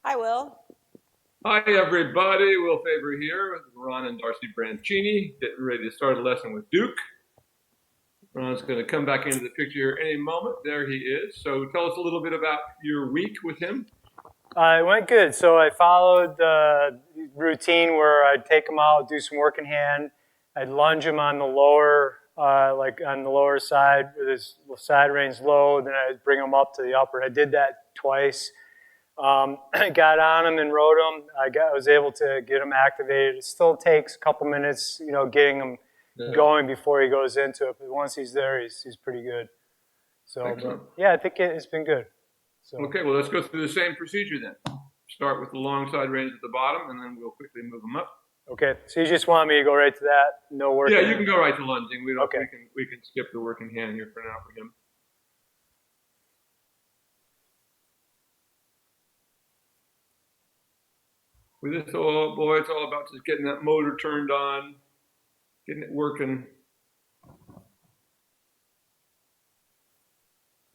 Hi, Will. Hi everybody, Will Faerber here with Ron and Darcy Branchini, getting ready to start a lesson with Duke. Ron's going to come back into the picture here any moment. There he is. So tell us a little bit about your week with him. It went good. So I followed the routine where I'd take him out, do some work in hand. I'd lunge him on the lower, like on the lower side with his side reins low. Then I'd bring him up to the upper. I did that twice. I got on him and rode him. I was able to get him activated. It still takes a couple minutes, getting him going before he goes into it. But once he's there, he's pretty good. So, yeah, I think it's been good. So. Okay, well, let's go through the same procedure then. Start with the long side reins at the bottom, and then we'll quickly move them up. Okay, so you just want me to go right to that? No work? Yeah, you can go right to lunging. Okay. We can skip the work in hand here for now for him. With this old boy, it's all about just getting that motor turned on, getting it working.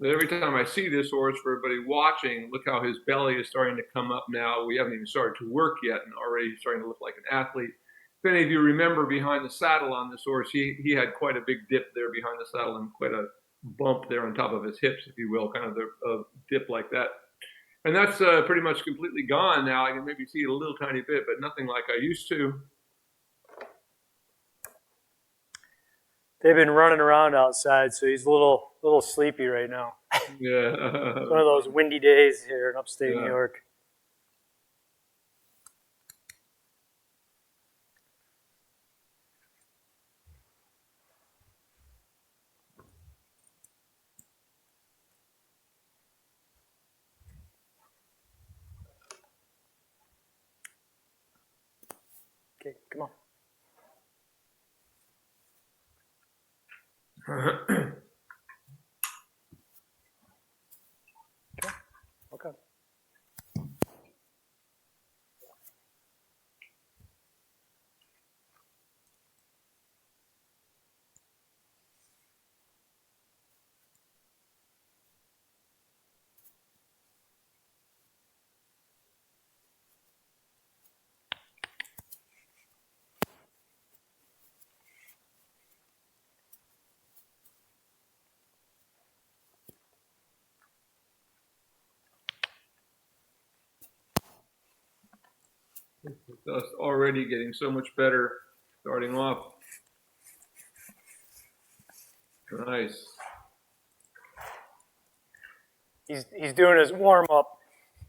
But every time I see this horse, for everybody watching, look how his belly is starting to come up now. We haven't even started to work yet, and already he's starting to look like an athlete. If any of you remember behind the saddle on this horse, he had quite a big dip there behind the saddle and quite a bump there on top of his hips, if you will, kind of a dip like that. And that's pretty much completely gone now. I can maybe see it a little tiny bit, but nothing like I used to. They've been running around outside, so he's a little sleepy right now. Yeah. It's one of those windy days here in upstate New York. Okay, come on. Okay. That's already getting so much better starting off. Nice. He's doing his warm-up.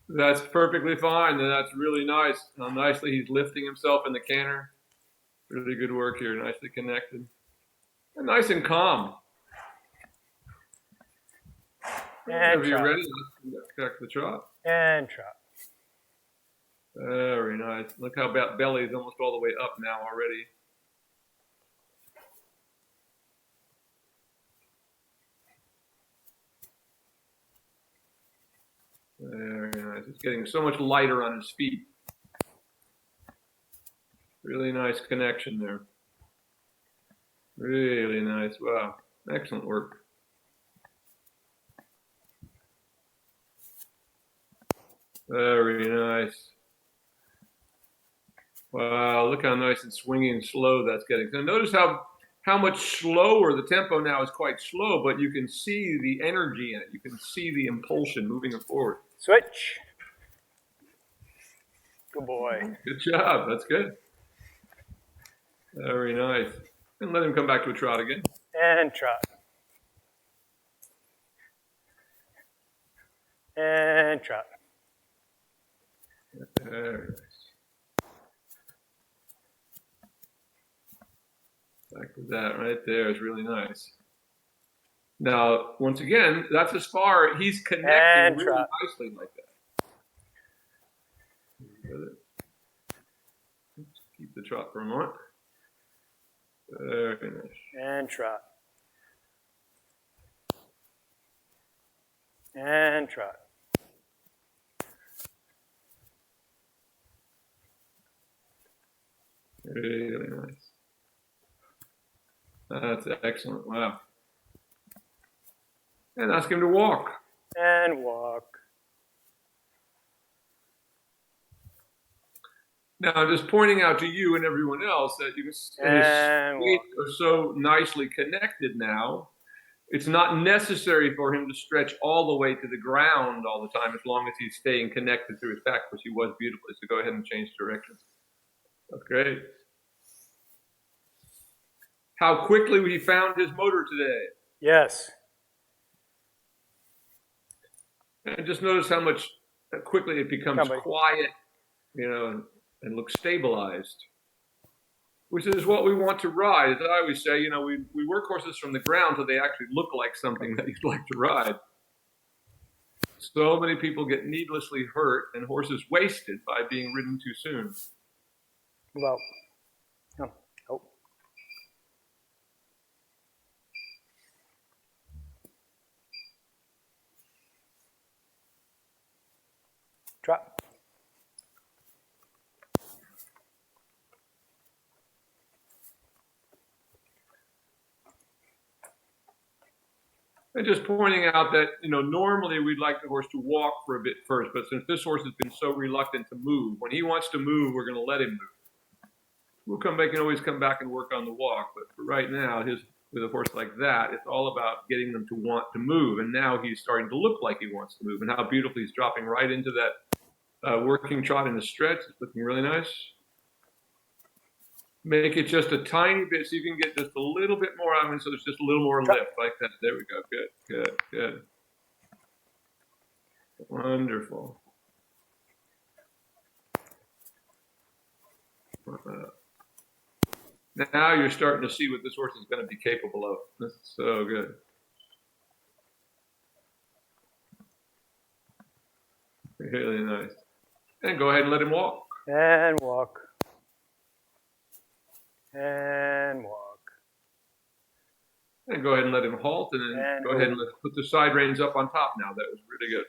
That's perfectly fine, and that's really nice. How nicely he's lifting himself in the canter. Really good work here, nicely connected. And nice and calm. And Are you ready? Let's back the trot. And trot. Very nice. Look how belly is almost all the way up now already. Very nice. It's getting so much lighter on his feet. Really nice connection there. Really nice. Wow. Excellent work. Very nice. Wow, look how nice and swingy and slow that's getting. So notice how much slower the tempo now is, quite slow, but you can see the energy in it. You can see the impulsion moving it forward. Switch. Good boy. Good job. That's good. Very nice. And let him come back to a trot again. And trot. And trot. Very nice. Back to that right there is really nice. Now, once again, that's as far he's connecting really nicely like that. Let's keep the trot for a moment. Very nice. And trot. And trot. Really nice. That's excellent. Wow. And ask him to walk. And walk. Now, I'm just pointing out to you and everyone else that his And feet walk. are so nicely connected now. It's not necessary for him to stretch all the way to the ground all the time, as long as he's staying connected through his back, which he was beautifully. So go ahead and change directions. That's great. How quickly we found his motor today. Yes. And just notice how much quickly it becomes Come, quiet, and looks stabilized, which is what we want to ride. As I always say, we work horses from the ground so they actually look like something that you'd like to ride. So many people get needlessly hurt and horses wasted by being ridden too soon. Well, oh. Oh. Drop. And just pointing out that, normally we'd like the horse to walk for a bit first, but since this horse has been so reluctant to move, when he wants to move, we're going to let him move. We'll come back and always come back and work on the walk, but for right now, with a horse like that, it's all about getting them to want to move. And now he's starting to look like he wants to move, and how beautifully he's dropping right into that working trot in the stretch. It's looking really nice. Make it just a tiny bit so you can get just a little bit more out of him, so there's just a little more lift like that. There we go. Good, good, good. Wonderful. Now you're starting to see what this horse is going to be capable of. That's so good. Really nice. And go ahead and let him walk. And walk. And walk. And go ahead and let him halt, and then go ahead and put the side reins up on top now. That was really good.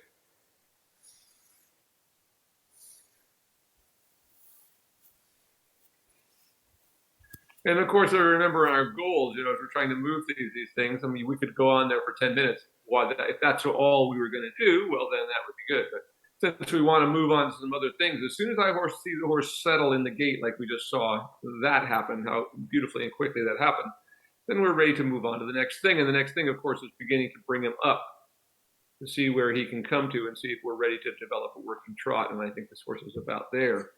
And of course, I remember our goals, as we're trying to move these things. I mean, we could go on there for 10 minutes. If that's all we were going to do, well, then that would be good. But since we want to move on to some other things, as soon as I see the horse settle in the gate, like we just saw that happen, how beautifully and quickly that happened, then we're ready to move on to the next thing. And the next thing, of course, is beginning to bring him up to see where he can come to and see if we're ready to develop a working trot. And I think this horse is about there.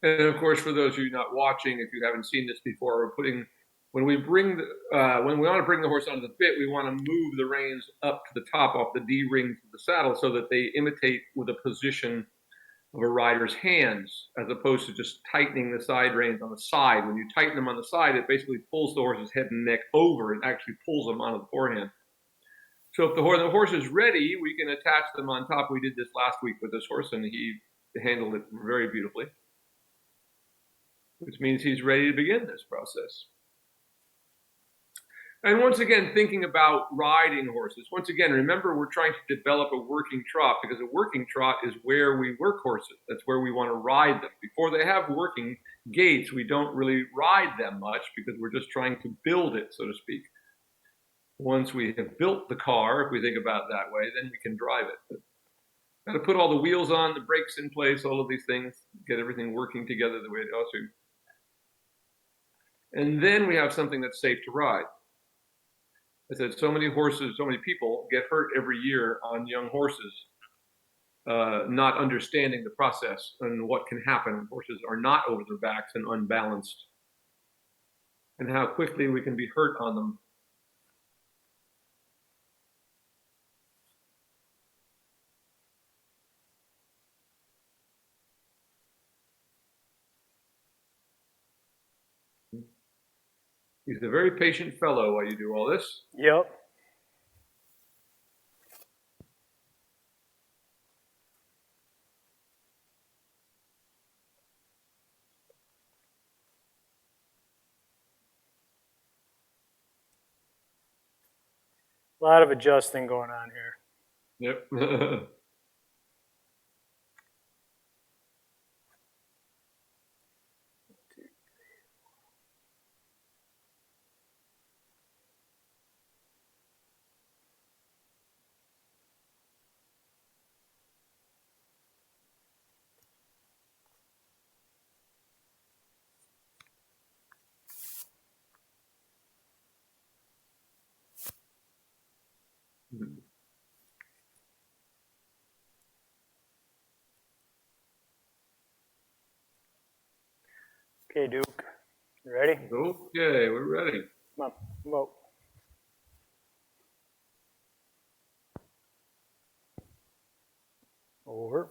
And of course, for those of you not watching, if you haven't seen this before, when we want to bring the horse onto the bit, we want to move the reins up to the top off the D ring to the saddle so that they imitate with the position of a rider's hands, as opposed to just tightening the side reins on the side. When you tighten them on the side, it basically pulls the horse's head and neck over. It actually pulls them onto the forehand. So if the horse is ready, we can attach them on top. We did this last week with this horse, and he handled it very beautifully, which means he's ready to begin this process. And once again, thinking about riding horses, once again, remember we're trying to develop a working trot, because a working trot is where we work horses. That's where we want to ride them. Before they have working gaits, we don't really ride them much because we're just trying to build it, so to speak. Once we have built the car, if we think about it that way, then we can drive it. But got to put all the wheels on, the brakes in place, all of these things, get everything working together the way it ought to. And then we have something that's safe to ride. I said, so many horses, so many people get hurt every year on young horses, not understanding the process and what can happen when horses are not over their backs and unbalanced, and how quickly we can be hurt on them. He's a very patient fellow while you do all this. Yep. A lot of adjusting going on here. Yep. Okay, Duke, you ready? Okay, we're ready. Come on, vote. Over.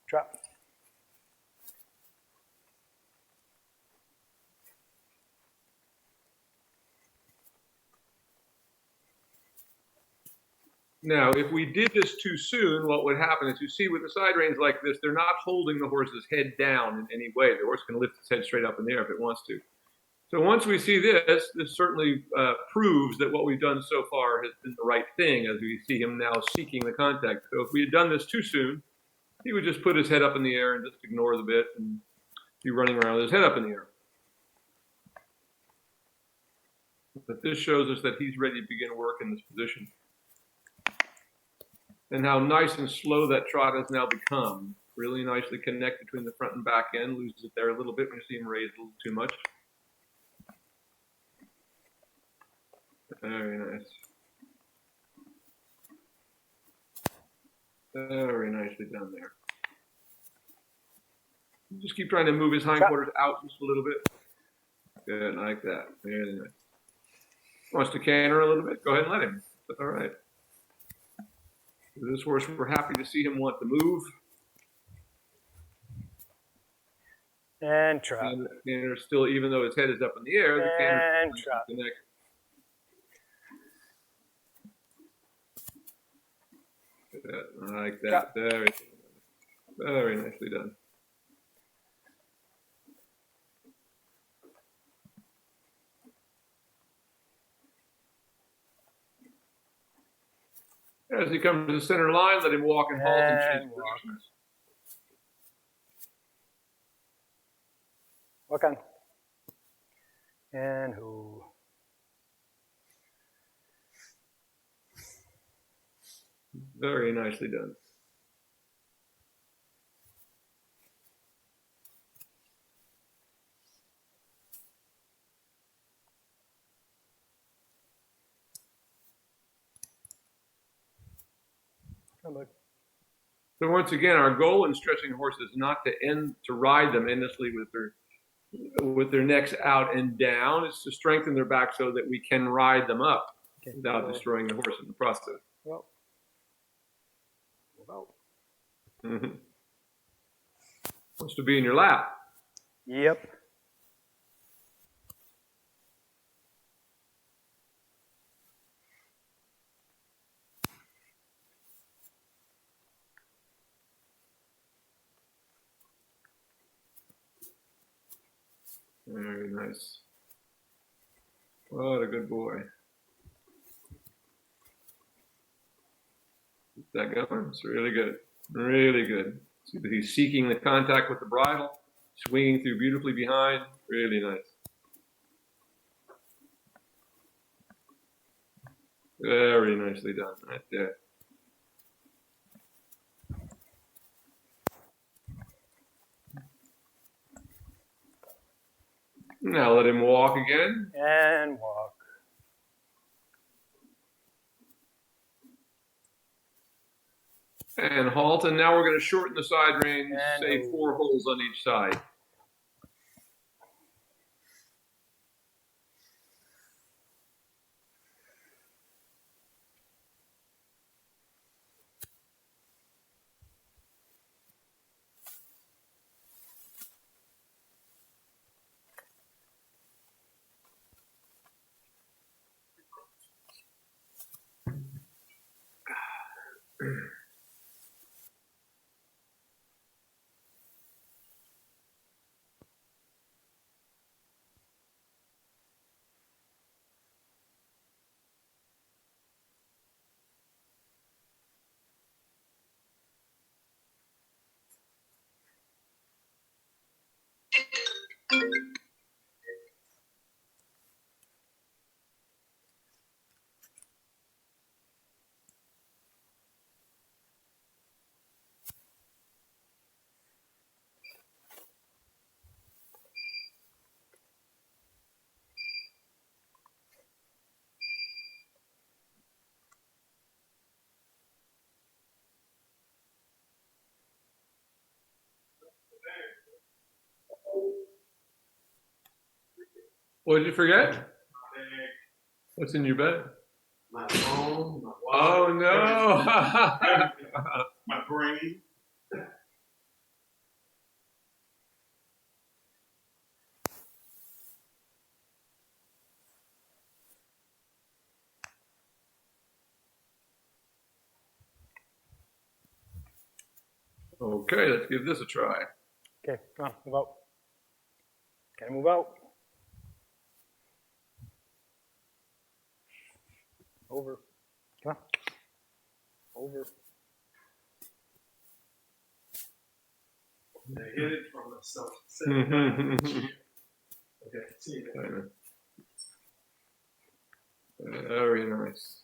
Drop. Now, if we did this too soon, what would happen is you see with the side reins like this, they're not holding the horse's head down in any way. The horse can lift its head straight up in the air if it wants to. So once we see this, this certainly proves that what we've done so far has been the right thing as we see him now seeking the contact. So if we had done this too soon, he would just put his head up in the air and just ignore the bit and be running around with his head up in the air. But this shows us that he's ready to begin work in this position. And how nice and slow that trot has now become. Really nicely connect between the front and back end. Loses it there a little bit when you see him raise a little too much. Very nice. Very nicely done there. Just keep trying to move his hindquarters out just a little bit. Good, like that. Very nice. Wants to canter a little bit? Go ahead and let him. That's all right. This horse, we're happy to see him want to move. And trot. And the canter still, even though his head is up in the air, the canter and trot. connect. Like that. Very, very nicely done. As he comes to the center line, let him walk and halt and change positions. Walk on. And who? Very nicely done. So once again, our goal in stretching a horse is not to ride them endlessly with their necks out and down. It's to strengthen their back so that we can ride them up without destroying the horse in the process. Well. Wants to be in your lap. Yep. Very nice. What a good boy. Keep that going. It's really good. Really good. See that he's seeking the contact with the bridle, swinging through beautifully behind. Really nice. Very nicely done right there. Now let him walk again. And walk. And halt. And now we're going to shorten the side reins, say 4 holes on each side. What did you forget? What's in your bag? My phone, my Oh wallet. no! My brain. Okay, let's give this a try. Okay, come on, move out. Can I move out? Over. Come on. Over. I hit it from myself. Okay, see you. Very nice.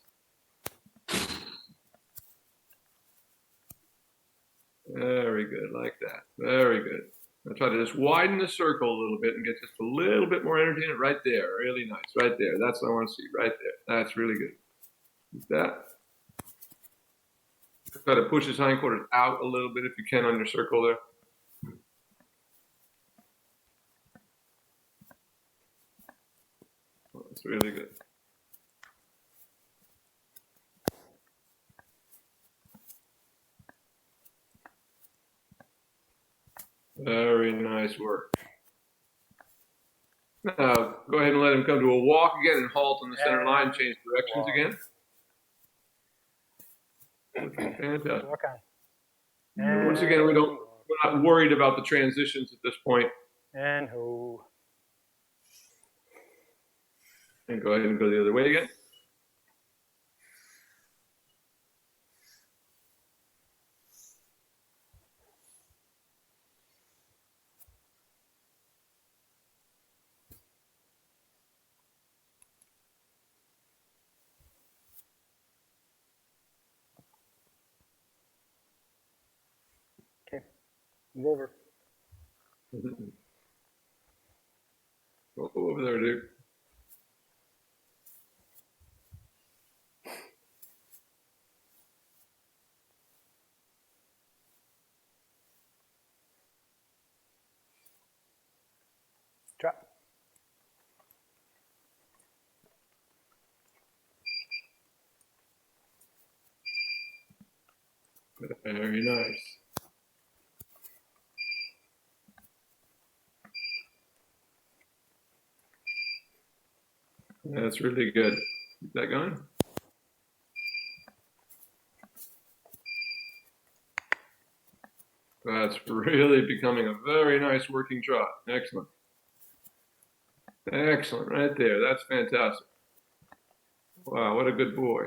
Very good, like that. Very good. I'll try to just widen the circle a little bit and get just a little bit more energy in it right there. Really nice. Right there. That's what I want to see. Right there. That's really good. Like that. Try to push his hindquarters out a little bit if you can on your circle there. That's really good. Very nice work. Now, go ahead and let him come to a walk again and halt on the center line, change directions again. Fantastic. Walk on. Once again, we're not worried about the transitions at this point. And ho. And go ahead and go the other way again. Okay, move over. Go over there, dude. Drop. Very nice. That's really good. Keep that going. That's really becoming a very nice working trot. Excellent. Excellent, right there. That's fantastic. Wow, what a good boy.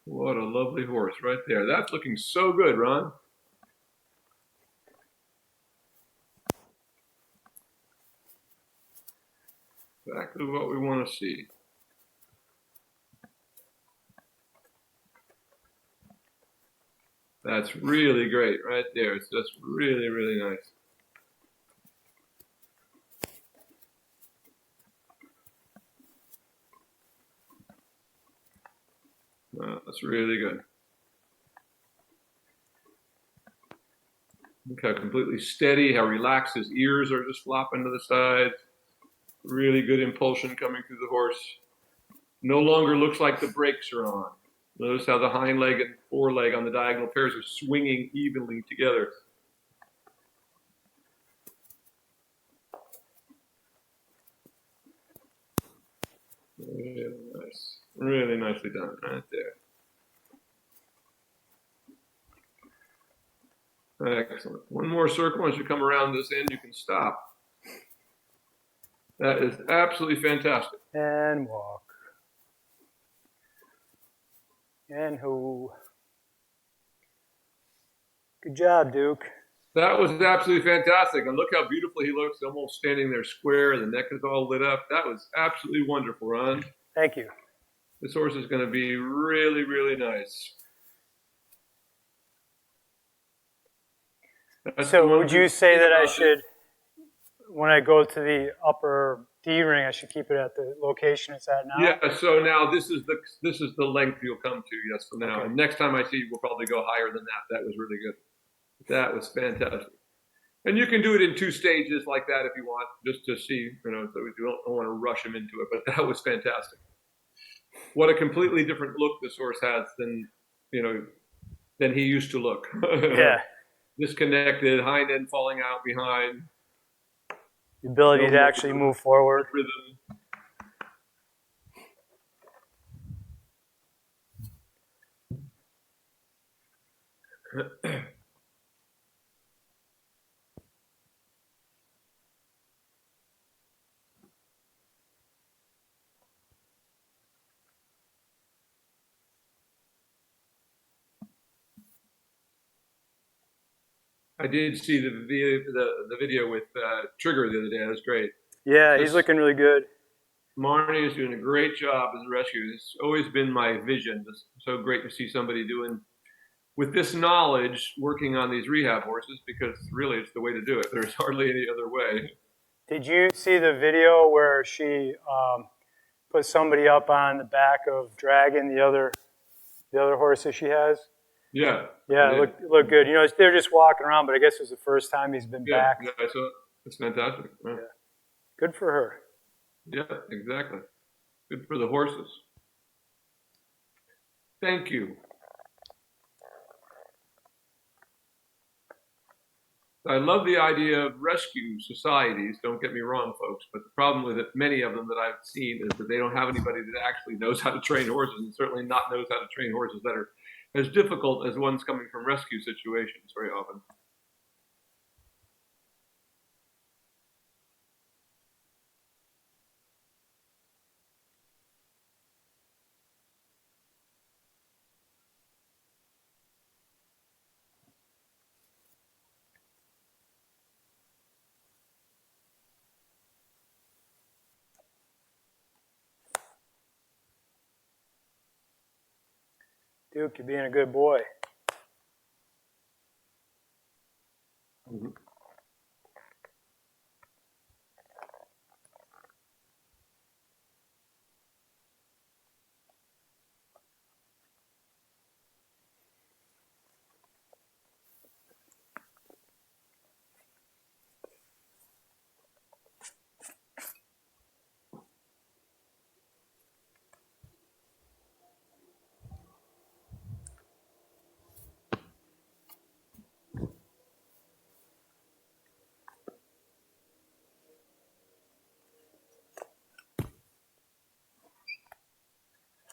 What a lovely horse right there. That's looking so good, Ron. Exactly what we want to see. That's really great right there. It's just really, really nice. That's really good. Look how completely steady, how relaxed his ears are just flopping to the side. Really good impulsion coming through the horse. No longer looks like the brakes are on. Notice how the hind leg and foreleg on the diagonal pairs are swinging evenly together. Really nice. Really nicely done right there. Excellent. One more circle. Once you come around this end, you can stop. That is absolutely fantastic. And walk. And who? Good job, Duke. That was absolutely fantastic. And look how beautiful he looks, almost standing there square. The neck is all lit up. That was absolutely wonderful, Ron. Thank you. This horse is going to be really, really nice. So would you say that I should, when I go to the upper D ring, I should keep it at the location it's at now? Yeah, so now this is the length you'll come to, yes, from now. Okay. And next time I see you, we'll probably go higher than that. That was really good. That was fantastic. And you can do it in 2 stages like that if you want, just to see, so you don't want to rush him into it, but that was fantastic. What a completely different look this horse has than he used to look. Yeah. Disconnected, hind end falling out behind. The ability to actually move forward. Rhythm. I did see the video with Trigger the other day. That was great. Yeah, he's looking really good. Marnie is doing a great job as a rescue. It's always been my vision. It's so great to see somebody doing, with this knowledge, working on these rehab horses, because really it's the way to do it. There's hardly any other way. Did you see the video where she put somebody up on the back of Dragon, the other horse that she has? Yeah. Yeah, it looked good. They're just walking around, but I guess it was the first time he's been back. Yeah, I saw it. It's fantastic. Yeah. Good for her. Yeah, exactly. Good for the horses. Thank you. I love the idea of rescue societies, don't get me wrong, folks, but the problem with it, many of them that I've seen, is that they don't have anybody that actually knows how to train horses, and certainly not knows how to train horses that are as difficult as ones coming from rescue situations very often. Duke, you're being a good boy. Mm-hmm.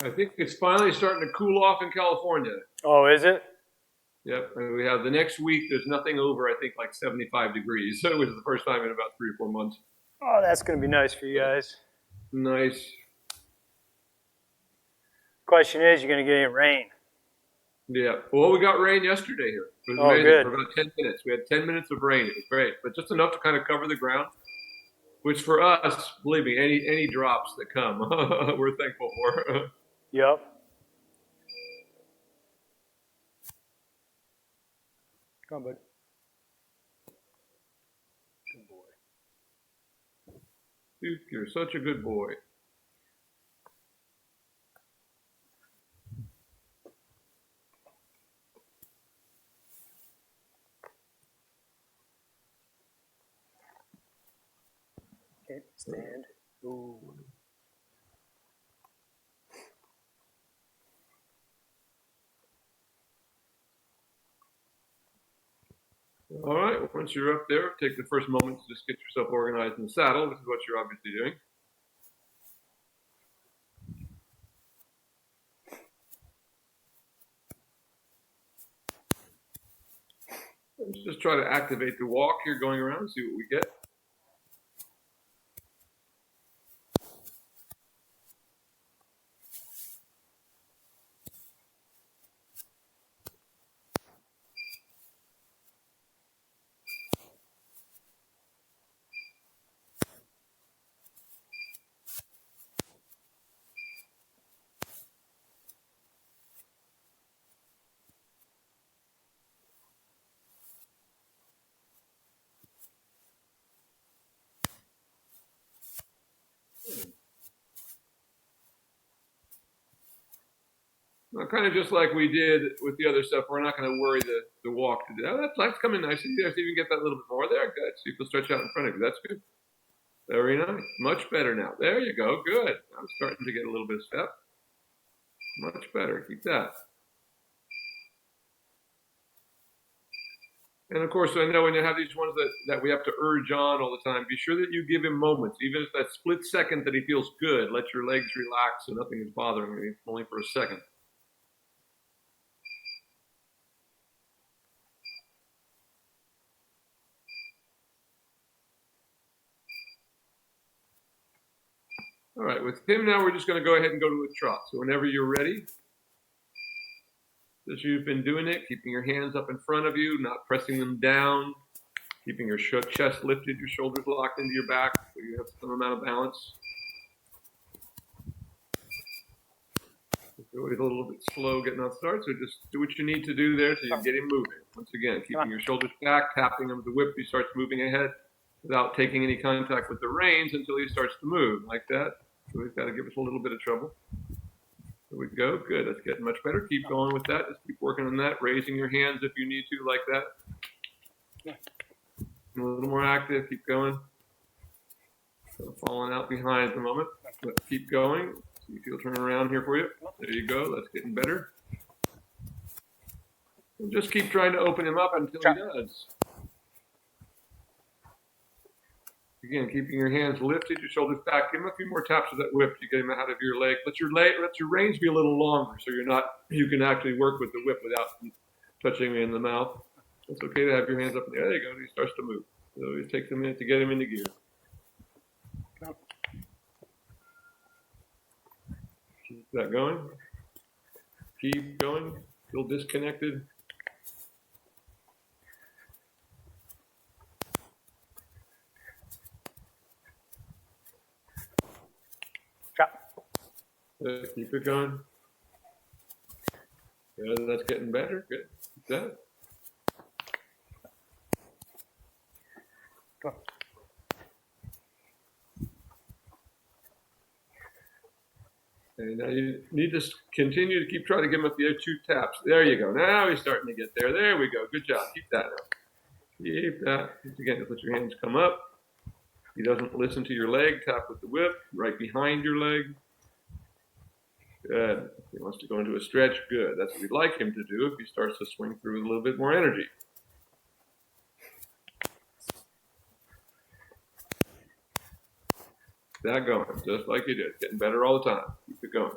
I think it's finally starting to cool off in California. Oh, is it? Yep, and we have the next week, there's nothing over, I think, like 75 degrees. So it was the first time in about 3 or 4 months. Oh, that's going to be nice for you guys. Nice. Question is, you're going to get any rain? Yeah. Well, we got rain yesterday here. It was amazing. Good. For about 10 minutes. We had 10 minutes of rain. It was great, but just enough to kind of cover the ground, which for us, believe me, any drops that come, we're thankful for. Yep. Come on, bud. Good boy. Duke, you're such a good boy. Okay, stand. Ooh. All right, once you're up there, take the first moment to just get yourself organized in the saddle, which is what you're obviously doing. Let's just try to activate the walk here going around and see what we get. Kind of just like we did with the other stuff. We're not going to worry the walk to do. Oh, that's coming nicely there. See if you can get that little bit more there. Good. See if you'll stretch out in front of you. That's good. Very nice. Much better now. There you go. Good. I'm starting to get a little bit of step. Much better. Keep that. And of course, I know when you have these ones that we have to urge on all the time, be sure that you give him moments, even if that split second that he feels good. Let your legs relax so nothing is bothering him, only for a second. All right, with him now, we're just going to go ahead and go to a trot. So whenever you're ready, as you've been doing it, keeping your hands up in front of you, not pressing them down, keeping your chest lifted, your shoulders locked into your back so you have some amount of balance. It's always a little bit slow getting on start, so just do what you need to do there so you get him moving. Once again, keeping your shoulders back, tapping him with the whip, he starts moving ahead without taking any contact with the reins until he starts to move like that. So he's got to give us a little bit of trouble. There we go. Good. That's getting much better. Keep going with that. Just keep working on that. Raising your hands if you need to, like that. A little more active. Keep going. So falling out behind at the moment, but keep going. See if he'll turn around here for you. There you go. That's getting better. And just keep trying to open him up until he does. Again, keeping your hands lifted, your shoulders back. Give him a few more taps with that whip to get him out of your leg. Let your range be a little longer so you can actually work with the whip without touching him in the mouth. It's okay to have your hands up in the air. There you go. He starts to move. So it takes a minute to get him into gear. Keep that going. Keep going. Feel disconnected. Keep it going. Good, that's getting better. Good. Keep that. Go. And now you need to continue to keep trying to give him a few 2 taps. There you go. Now he's starting to get there. There we go. Good job. Keep that up. Keep that. Again, just let your hands come up. He doesn't listen to your leg. Tap with the whip right behind your leg. Good. If he wants to go into a stretch, good. That's what we'd like him to do if he starts to swing through with a little bit more energy. That going, just like you did. Getting better all the time. Keep it going.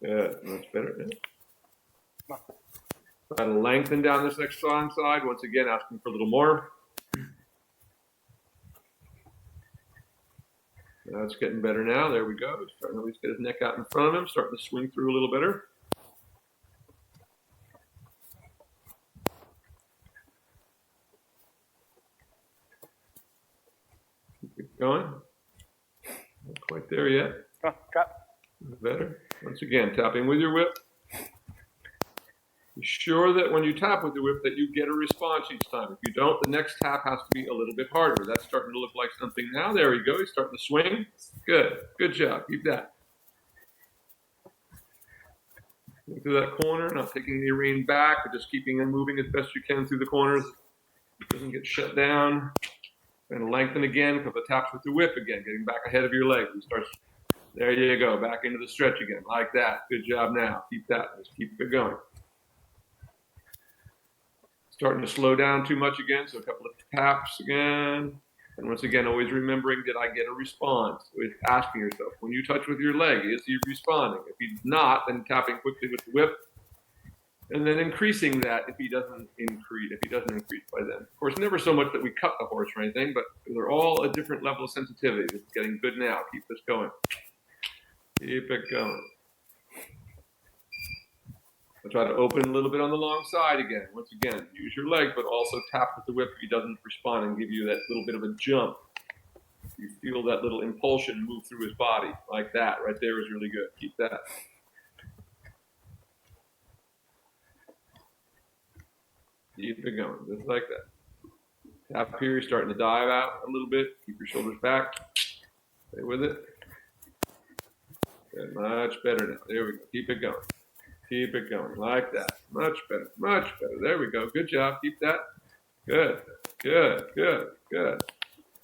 Good. That's better. Yeah. Try to lengthen down this next strong side. Once again, asking for a little more. That's getting better now. There we go. He's starting to at least get his neck out in front of him, starting to swing through a little better. Keep going. Not quite there yet. Drop. Better. Once again, tapping with your whip. Be sure that when you tap with the whip that you get a response each time. If you don't, the next tap has to be a little bit harder. That's starting to look like something now. There we go. He's starting to swing. Good. Good job. Keep that. Through that corner, not taking the rein back, but just keeping him moving as best you can through the corners. Doesn't get shut down. And lengthen again, a couple of taps with the whip again, getting back ahead of your leg. He starts, there you go, back into the stretch again, like that. Good job now. Keep that. Just keep it going. Starting to slow down too much again, so a couple of taps again. And once again, always remembering, did I get a response? Always asking yourself, when you touch with your leg, is he responding? If he's not, then tapping quickly with the whip. And then increasing that if he doesn't increase by then. Of course, never so much that we cut the horse or anything, but they're all a different level of sensitivity. It's getting good now. Keep this going. Keep it going. I'll try to open a little bit on the long side again. Once again, use your leg, but also tap with the whip if he doesn't respond and give you that little bit of a jump. You feel that little impulsion move through his body like that. Right there is really good. Keep that. Keep it going, just like that. Tap here, you're starting to dive out a little bit. Keep your shoulders back. Stay with it. Good, much better now. There we go. Keep it going. Keep it going like that. Much better, much better. There we go. Good job. Keep that. Good, good, good, good.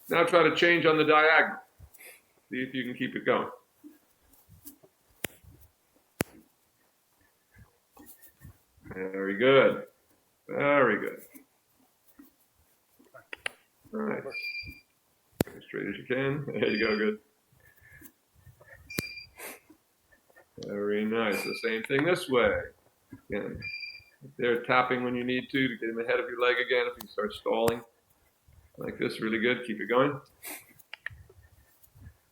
Now try to change on the diagonal. See if you can keep it going. Very good. Very good. All right. As straight as you can. There you go. Good. Very nice. The same thing this way. Again, they're tapping when you need to get him ahead of your leg again if you start stalling. Like this, really good. Keep it going.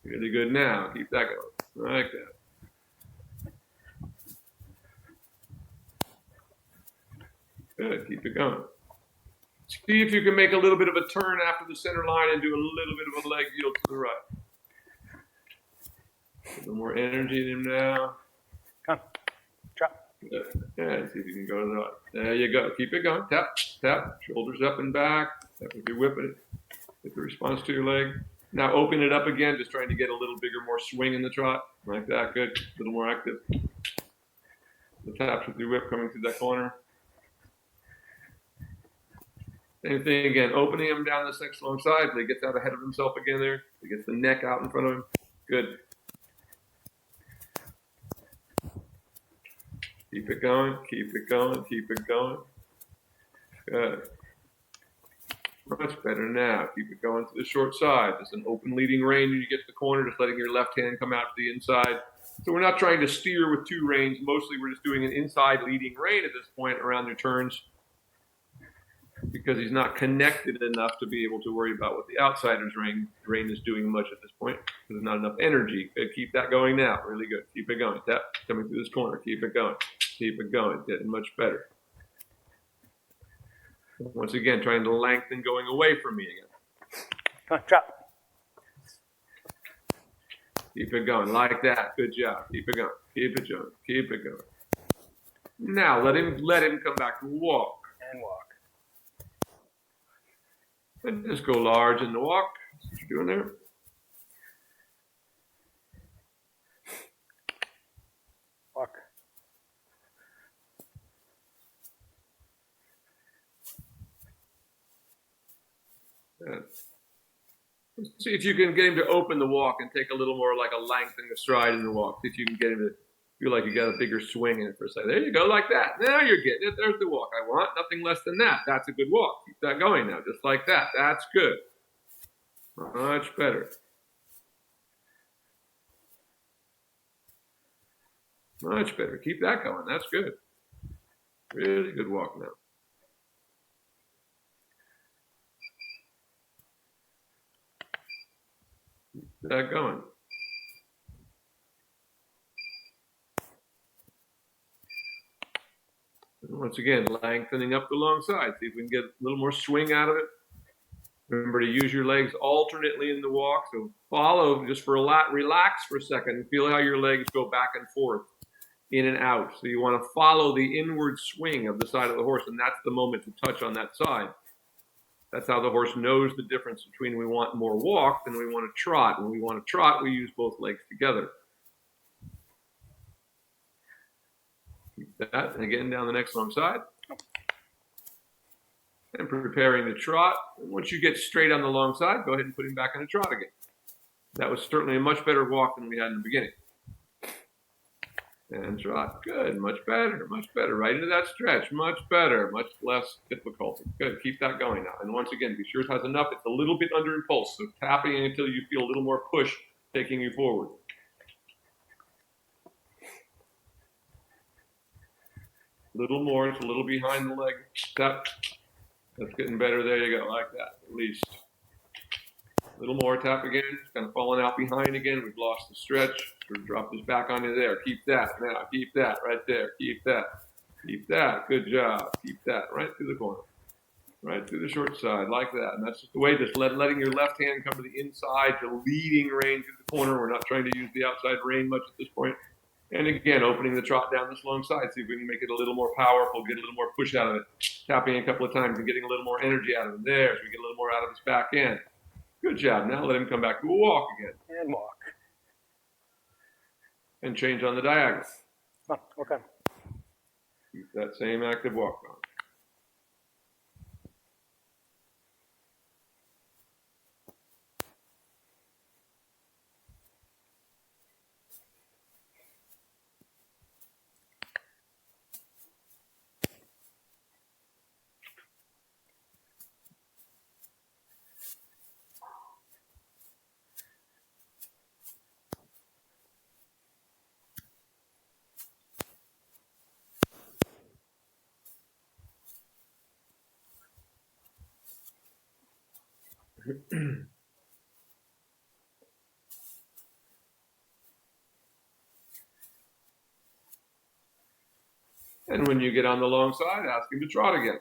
Really good now. Keep that going. Like that. Good. Keep it going. See if you can make a little bit of a turn after the center line and do a little bit of a leg yield to the right. A little more energy in him now. Come. Drop. Good. Yeah, see if you can go to the right. There you go. Keep it going. Tap, tap. Shoulders up and back. That would be whipping it. Get the response to your leg. Now open it up again, just trying to get a little bigger, more swing in the trot. Like that. Good. A little more active. The taps with your whip coming through that corner. Same thing again. Opening him down this next long side. He gets out ahead of himself again there. He gets the neck out in front of him. Good. Keep it going. Keep it going. Keep it going. Good. Much better now. Keep it going to the short side. Just an open leading rein when you get to the corner, just letting your left hand come out to the inside. So we're not trying to steer with two reins. Mostly we're just doing an inside leading rein at this point around your turns because he's not connected enough to be able to worry about what the outsider's rein is doing much at this point. There's not enough energy. Good. Keep that going now. Really good. Keep it going. Tap. Coming through this corner. Keep it going. Keep it going. Getting much better. Once again, trying to lengthen going away from me again. Come on, drop. Keep it going like that. Good job. Keep it going. Keep it going. Keep it going. Now let him come back to walk. And walk. And just go large in the walk. That's what you're doing there. Walk. See if you can get him to open the walk and take a little more like a lengthening the stride in the walk. See if you can get him to feel like you got a bigger swing in it for a second. There you go, like that. Now you're getting it. There's the walk I want. Nothing less than that. That's a good walk. Keep that going now, just like that. That's good. Much better. Much better. Keep that going. That's good. Really good walk now. Keep that going. And once again, lengthening up the long side. See if we can get a little more swing out of it. Remember to use your legs alternately in the walk. So follow just for a lot. Relax for a second and feel how your legs go back and forth, in and out. So you want to follow the inward swing of the side of the horse, and that's the moment to touch on that side. That's how the horse knows the difference between we want more walk than we want to trot. When we want to trot, we use both legs together. Keep that. And again, down the next long side. And preparing to trot. And once you get straight on the long side, go ahead and put him back in a trot again. That was certainly a much better walk than we had in the beginning. And trot. Good. Much better. Much better. Right into that stretch. Much better. Much less difficulty. Good. Keep that going now. And once again, be sure it has enough. It's a little bit under impulse. So tapping until you feel a little more push taking you forward. A little more. It's a little behind the leg. Tap. That's getting better. There you go. Like that. At least. A little more. Tap again. It's kind of falling out behind again. We've lost the stretch. Sort of drop this back onto there. Keep that. Now. Keep that. Right there. Keep that. Keep that. Good job. Keep that. Right through the corner. Right through the short side. Like that. And that's just the way. Just letting your left hand come to the inside, the leading rein through the corner. We're not trying to use the outside rein much at this point. And again, opening the trot down this long side. See if we can make it a little more powerful, get a little more push out of it. Tapping a couple of times and getting a little more energy out of it. There, so we get a little more out of his back end. Good job. Now let him come back to a walk again. And walk. and change on the diagonal. Oh, okay. Keep that same active walk on. And when you get on the long side, ask him to trot again.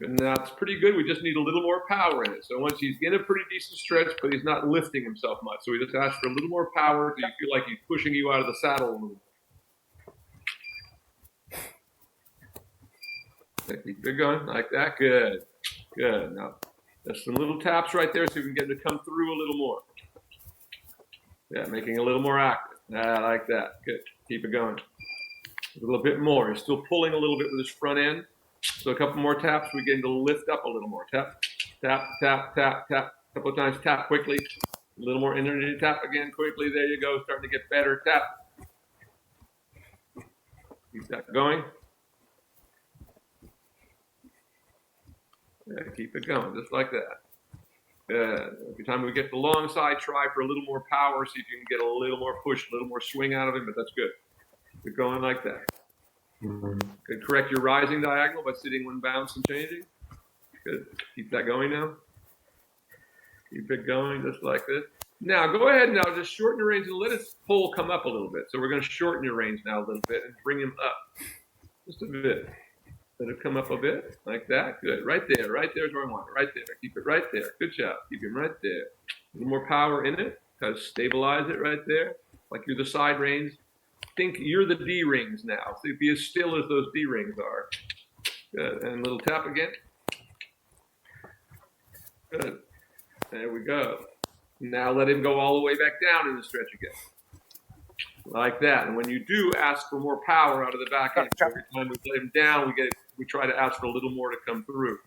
And that's pretty good. We just need a little more power in it. So once he's in a pretty decent stretch, but he's not lifting himself much. So we just ask for a little more power so you feel like he's pushing you out of the saddle a little bit. Keep it going like that. Good. Good. Now, just some little taps right there so you can get him to come through a little more. Yeah, making it a little more active. Like that. Good. Keep it going. A little bit more. He's still pulling a little bit with his front end. So a couple more taps, we get him to lift up a little more. Tap, tap, tap, tap, tap. A couple of times, tap quickly. A little more energy, tap again quickly. There you go, starting to get better. Tap. Keep that going. Yeah, keep it going, just like that. Every time we get the long side, try for a little more power, see if you can get a little more push, a little more swing out of him, but that's good. Keep going like that. Good. Correct your rising diagonal by sitting one bounce and changing. Good. Keep that going now. Keep it going just like this. Now go ahead now, just shorten your range and let his pull come up a little bit. So we're going to shorten your range now a little bit and bring him up just a bit. Let it come up a bit like that. Good. Right there. Right there is where I want it. Right there. Keep it right there. Good job. Keep him right there. A little more power in it. Kind of stabilize it right there. Like you're the side reins. Think you're the D rings now. So be as still as those D rings are. Good. And a little tap again. Good. There we go. Now let him go all the way back down in the stretch again. Like that. And when you do ask for more power out of the back end, every time we let him down, we try to ask for a little more to come through.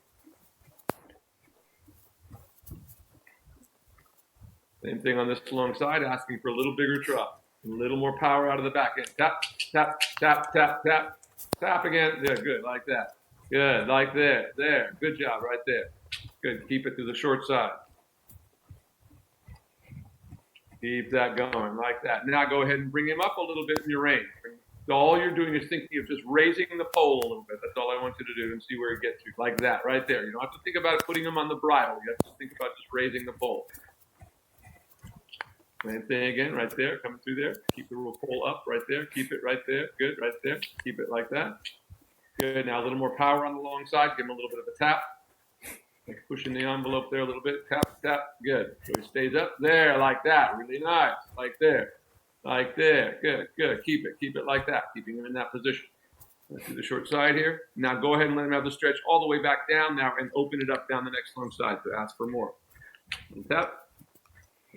Same thing on this long side, asking for a little bigger trot. A little more power out of the back end. Tap, tap, tap, tap, tap. Tap again. Yeah, good. Like that. Good. Like there. There. Good job right there. Good. Keep it to the short side. Keep that going like that. Now go ahead and bring him up a little bit in your range. All you're doing is thinking of just raising the pole a little bit. That's all I want you to do and see where it gets you. Like that, right there. You don't have to think about putting him on the bridle. You have to think about just raising the pole. Same thing again, right there, coming through there. Keep the little pole up right there. Keep it right there. Good, right there. Keep it like that. Good. Now a little more power on the long side. Give him a little bit of a tap. Like pushing the envelope there a little bit. Tap, tap. Good. So he stays up there like that. Really nice. Like there. Like there. Good, good. Keep it. Keep it like that. Keeping him in that position. Let's do the short side here. Now go ahead and let him have the stretch all the way back down now and open it up down the next long side to ask for more. And tap.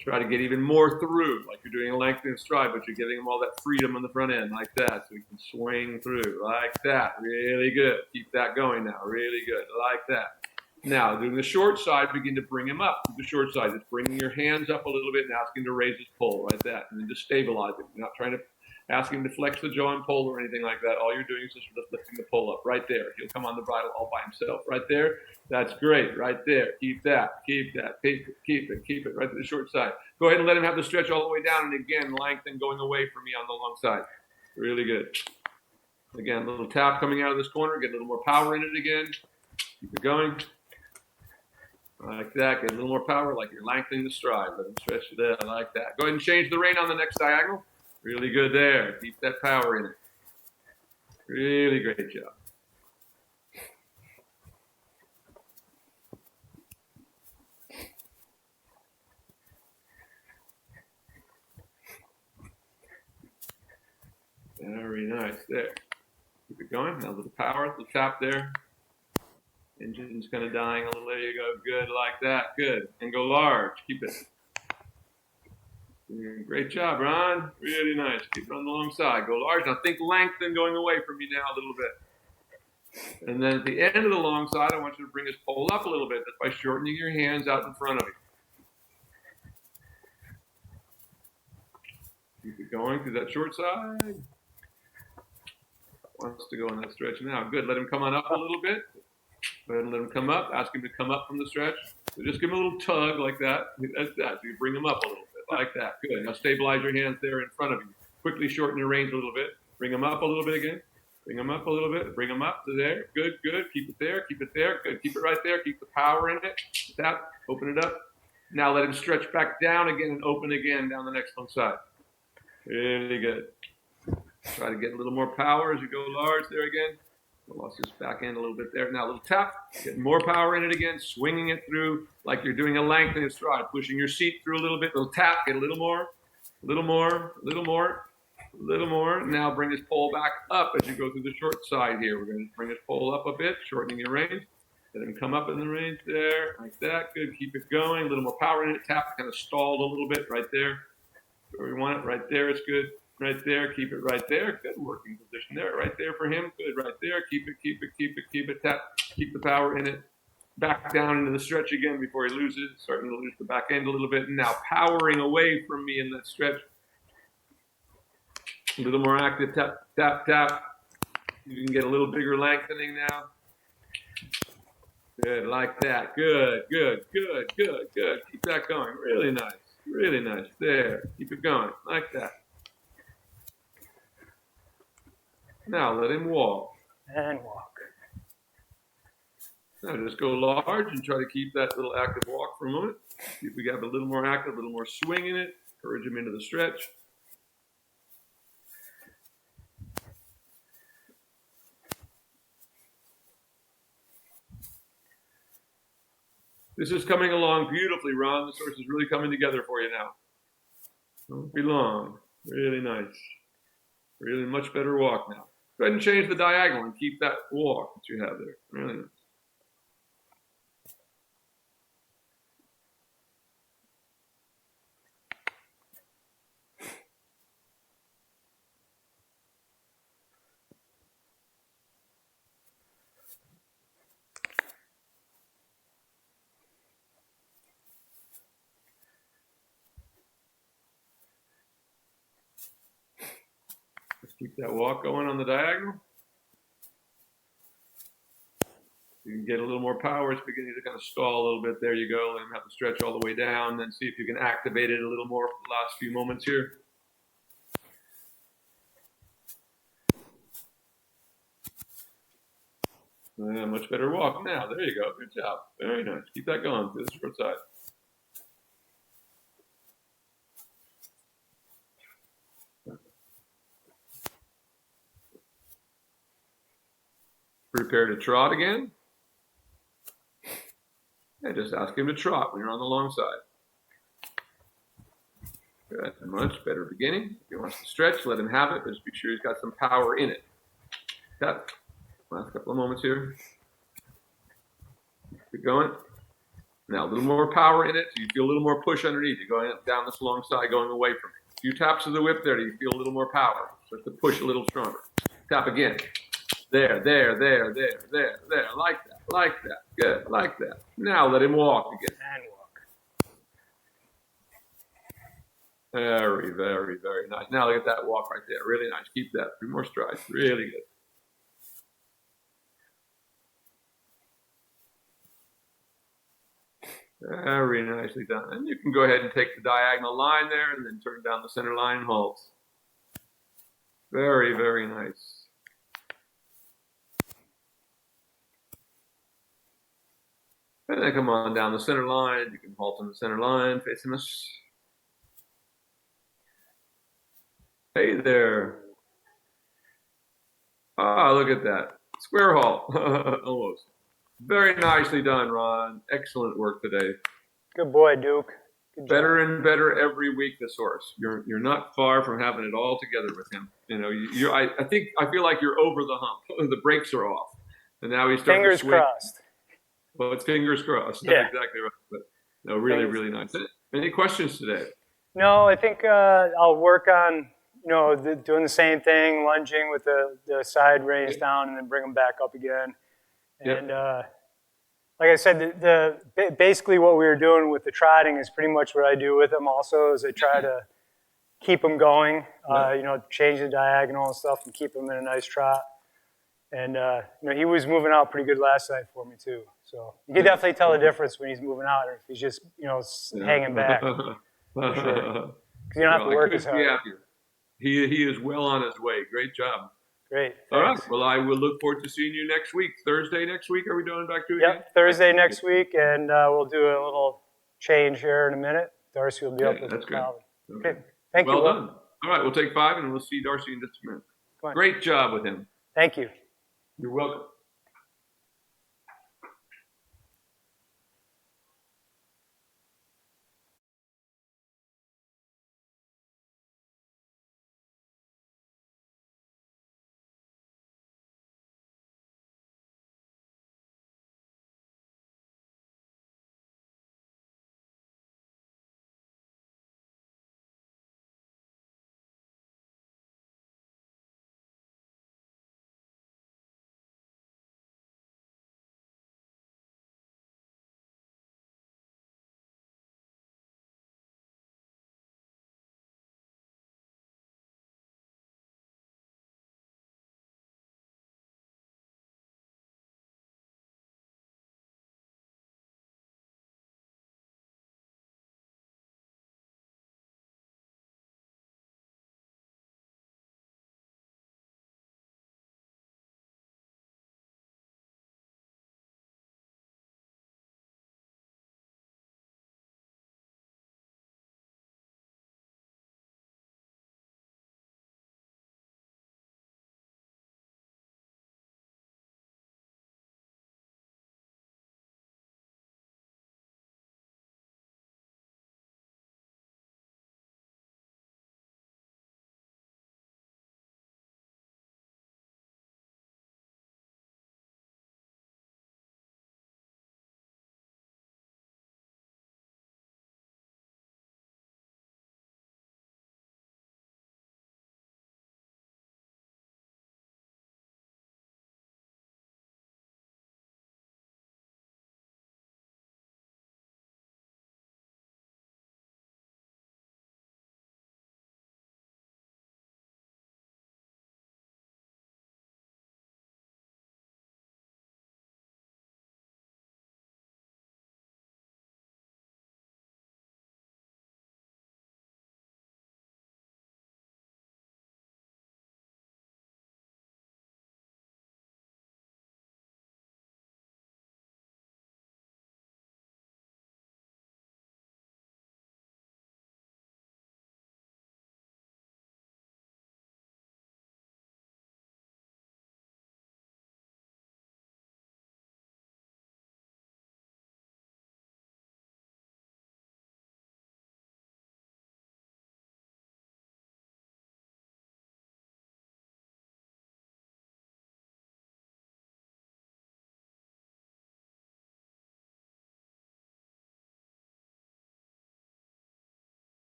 Try to get even more through, like you're doing a lengthened stride, but you're giving him all that freedom on the front end, like that, so he can swing through, like that. Really good. Keep that going now. Really good. Like that. Now, doing the short side, begin to bring him up. The short side, just bringing your hands up a little bit and asking to raise his pole, like that, and then just stabilize it. You're not trying to ask him to flex the jaw and pull or anything like that. All you're doing is just lifting the pole up right there. He'll come on the bridle all by himself right there. That's great right there. Keep that, keep that, keep it right to the short side. Go ahead and let him have the stretch all the way down and again, lengthen going away from me on the long side. Really good. Again, a little tap coming out of this corner. Get a little more power in it again. Keep it going. Like that. Get a little more power like you're lengthening the stride. Let him stretch it out like that. Go ahead and change the rein on the next diagonal. Really good there. Keep that power in it. Really great job. Very nice. There. Keep it going. Now a little power, a little tap there. Engine's kind of dying a little. There you go. Good, like that. Good. And go large. Keep it. Great job, Ron. Really nice. Keep it on the long side. Go large. Now think lengthen going away from me now a little bit. And then at the end of the long side, I want you to bring his pole up a little bit. That's by shortening your hands out in front of you. Keep it going through that short side. Wants to go on that stretch now. Good. Let him come on up a little bit. Go ahead and let him come up. Ask him to come up from the stretch. So just give him a little tug like that. That's that. So you bring him up a little bit like that. Good. Now stabilize your hands there in front of you. Quickly shorten your range a little bit. Bring him up a little bit again. Bring him up a little bit. Bring him up to there. Good, good. Keep it there. Keep it there. Good. Keep it right there. Keep the power in it. Tap. Open it up. Now let him stretch back down again and open again down the next long side. Really good. Try to get a little more power as you go large there again. I lost this back end a little bit there. Now a little tap. Get more power in it again. Swinging it through like you're doing a lengthening stride. Pushing your seat through a little bit. Little tap. Get a little more. A little more. A little more. A little more. Now bring his pole back up as you go through the short side here. We're going to bring his pole up a bit, shortening your range. Let him come up in the range there, like that. Good. Keep it going. A little more power in it. Tap. Kind of stalled a little bit right there. Where we want it. Right there. It's good. Right there. Keep it right there. Good working position there. Right there for him. Good. Right there. Keep it. Keep it. Keep it. Keep it. Tap. Keep the power in it. Back down into the stretch again before he loses. Starting to lose the back end a little bit. And now powering away from me in that stretch. A little more active, tap, tap, tap. You can get a little bigger lengthening now. Good, like that. Good, good, good, good, good. Keep that going. Really nice, really nice. There, keep it going, like that. Now let him walk. And walk. Now just go large and try to keep that little active walk for a moment. See if we have a little more active, a little more swing in it. Encourage him into the stretch. This is coming along beautifully, Ron. This horse is really coming together for you now. Don't be long. Really nice. Really much better walk now. Go ahead and change the diagonal and keep that walk that you have there. Really nice. Just keep that walk going on the diagonal. You can get a little more power. It's beginning to kind of stall a little bit. There you go. Let him have to stretch all the way down. Then see if you can activate it a little more for the last few moments here. Yeah, much better walk now. There you go. Good job. Very nice. Keep that going to the short side. Prepare to trot again. And just ask him to trot when you're on the long side. Good. Much better beginning. If he wants to stretch, let him have it, but just be sure he's got some power in it. Tap. Last couple of moments here. Keep going. Now a little more power in it, so you feel a little more push underneath. You're going up, down this long side, going away from it. A few taps of the whip there, you feel a little more power. Start to push a little stronger. Tap again. There, there, there, there, there, there. Like that, like that. Good, like that. Now let him walk again. And walk. Very, very, very nice. Now look at that walk right there. Really nice. Keep that. 3 more strides. Really good. Very nicely done. And you can go ahead and take the diagonal line there and then turn down the center line and halt. Very, very nice. And then come on down the center line. You can halt on the center line, facing us. Hey there. Ah, look at that. Square halt. Almost. Very nicely done, Ron. Excellent work today. Good boy, Duke. Good Better job. and better every week, this horse. You're not far from having it all together with him. You know, I feel like you're over the hump. The brakes are off, and now he's starting to Fingers swing. crossed. Well, it's fingers crossed. Yeah. Exactly right. But no, really, Fingers. really nice. Any questions today? No, I think I'll work on, doing the same thing, lunging with the side reins down and then bring them back up again. And like I said, basically what we were doing with the trotting is pretty much what I do with them also, is I try to keep them going, change the diagonal and stuff and keep them in a nice trot. And, he was moving out pretty good last night for me too. So you can definitely tell the difference when he's moving out or if he's just, hanging back. For sure. Because you don't have to work as hard. He is well on his way. Great job. Great. Thanks. All right. Well, I will look forward to seeing you next week. Thursday next week. Are we doing back to it again? Yep, Thursday next week, and we'll do a little change here in a minute. Darcy will be up with that's good. Calvin. Okay. Thank you. Well done. All right. We'll take 5, and we'll see Darcy in just a minute. Great job with him. Thank you. You're welcome.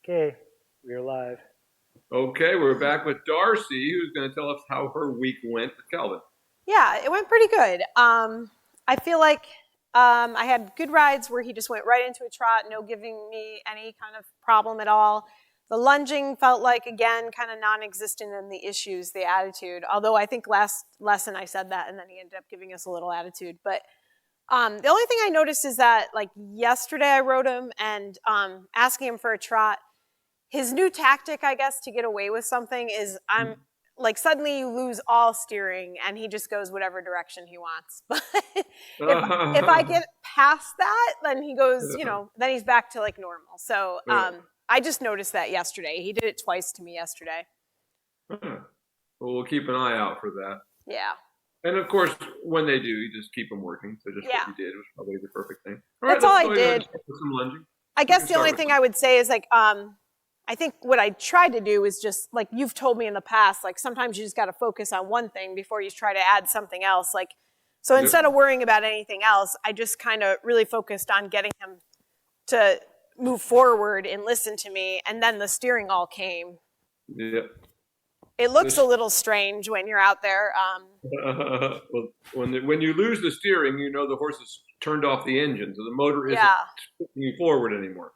Okay, we're live. Okay, we're back with Darcy, who's going to tell us how her week went with Calvin. Yeah, it went pretty good. I feel like I had good rides where he just went right into a trot, no giving me any kind of problem at all. The lunging felt like, again, kind of non-existent, in the issues, the attitude. Although I think last lesson I said that, and then he ended up giving us a little attitude. But the only thing I noticed is that, like, yesterday I rode him and asking him for a trot. His new tactic, I guess, to get away with something is like suddenly you lose all steering and he just goes whatever direction he wants. But if I get past that, then he goes, then he's back to like normal. So I just noticed that yesterday. He did it twice to me yesterday. Well, we'll keep an eye out for that. Yeah. And of course, when they do, you just keep them working. So just what you did was probably the perfect thing. That's all I did. Some lunging. I guess the only thing I would say is like, I think what I tried to do is just like you've told me in the past, like sometimes you just got to focus on one thing before you try to add something else. Like, so instead of worrying about anything else, I just kind of really focused on getting him to move forward and listen to me. And then the steering all came. Yeah. It looks a little strange when you're out there. Well, when you lose the steering, the horse has turned off the engine, so the motor isn't pushing you forward anymore.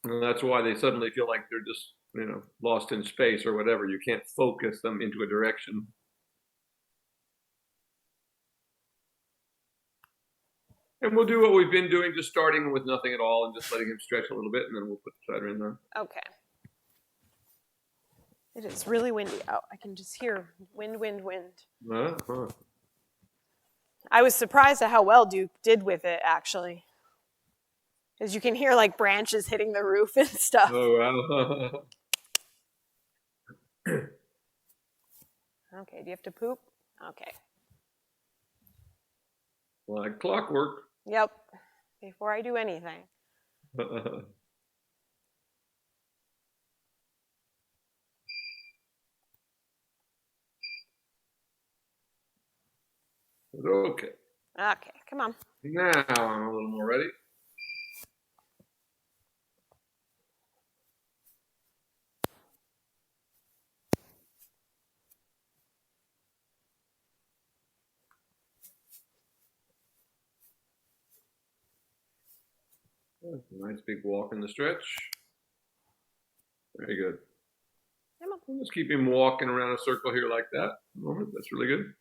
And that's why they suddenly feel like they're just, lost in space or whatever. You can't focus them into a direction. And we'll do what we've been doing, just starting with nothing at all and just letting him stretch a little bit, and then we'll put the side rein on. Okay. It is really windy out. I can just hear wind, wind, wind. I was surprised at how well Duke did with it, actually. Because you can hear like branches hitting the roof and stuff. Oh, wow. Okay, do you have to poop? Okay. Like clockwork. Yep, before I do anything. Okay. Okay, come on. Now I'm a little more ready. Nice big walk in the stretch. Very good. Come on. Let's keep him walking around a circle here like that. That's really good.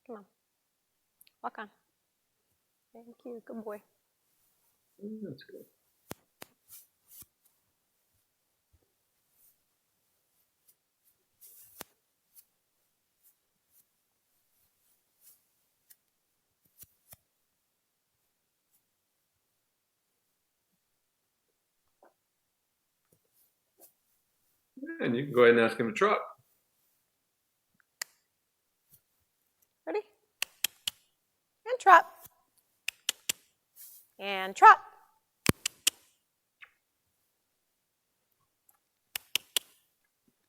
Come on. Walk on. Thank you. Good boy. That's good. And you can go ahead and ask him to trot. Ready? And trot. And trot.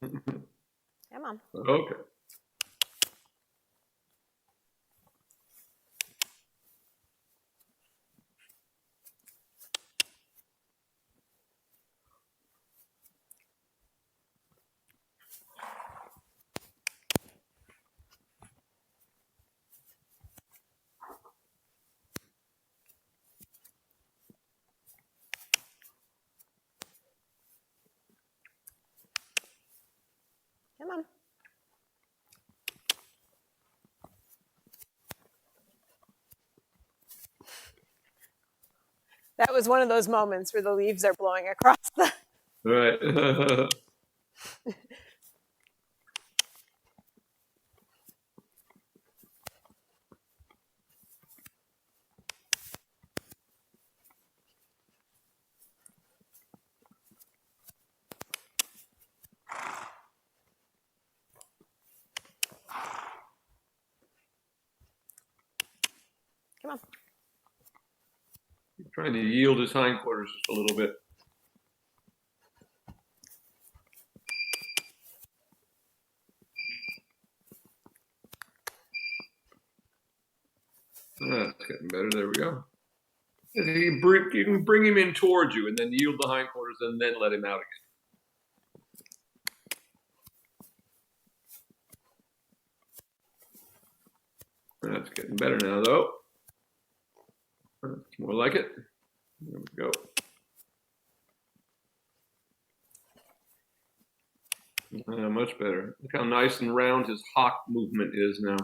Come on. Okay. Come on. That was one of those moments where the leaves are blowing across the... Right. Come on. Trying to yield his hindquarters just a little bit. That's getting better. There we go. You can bring him in towards you and then yield the hindquarters and then let him out again. That's getting better now, though. That's more like it. There we go. Much better. Look how nice and round his hock movement is now.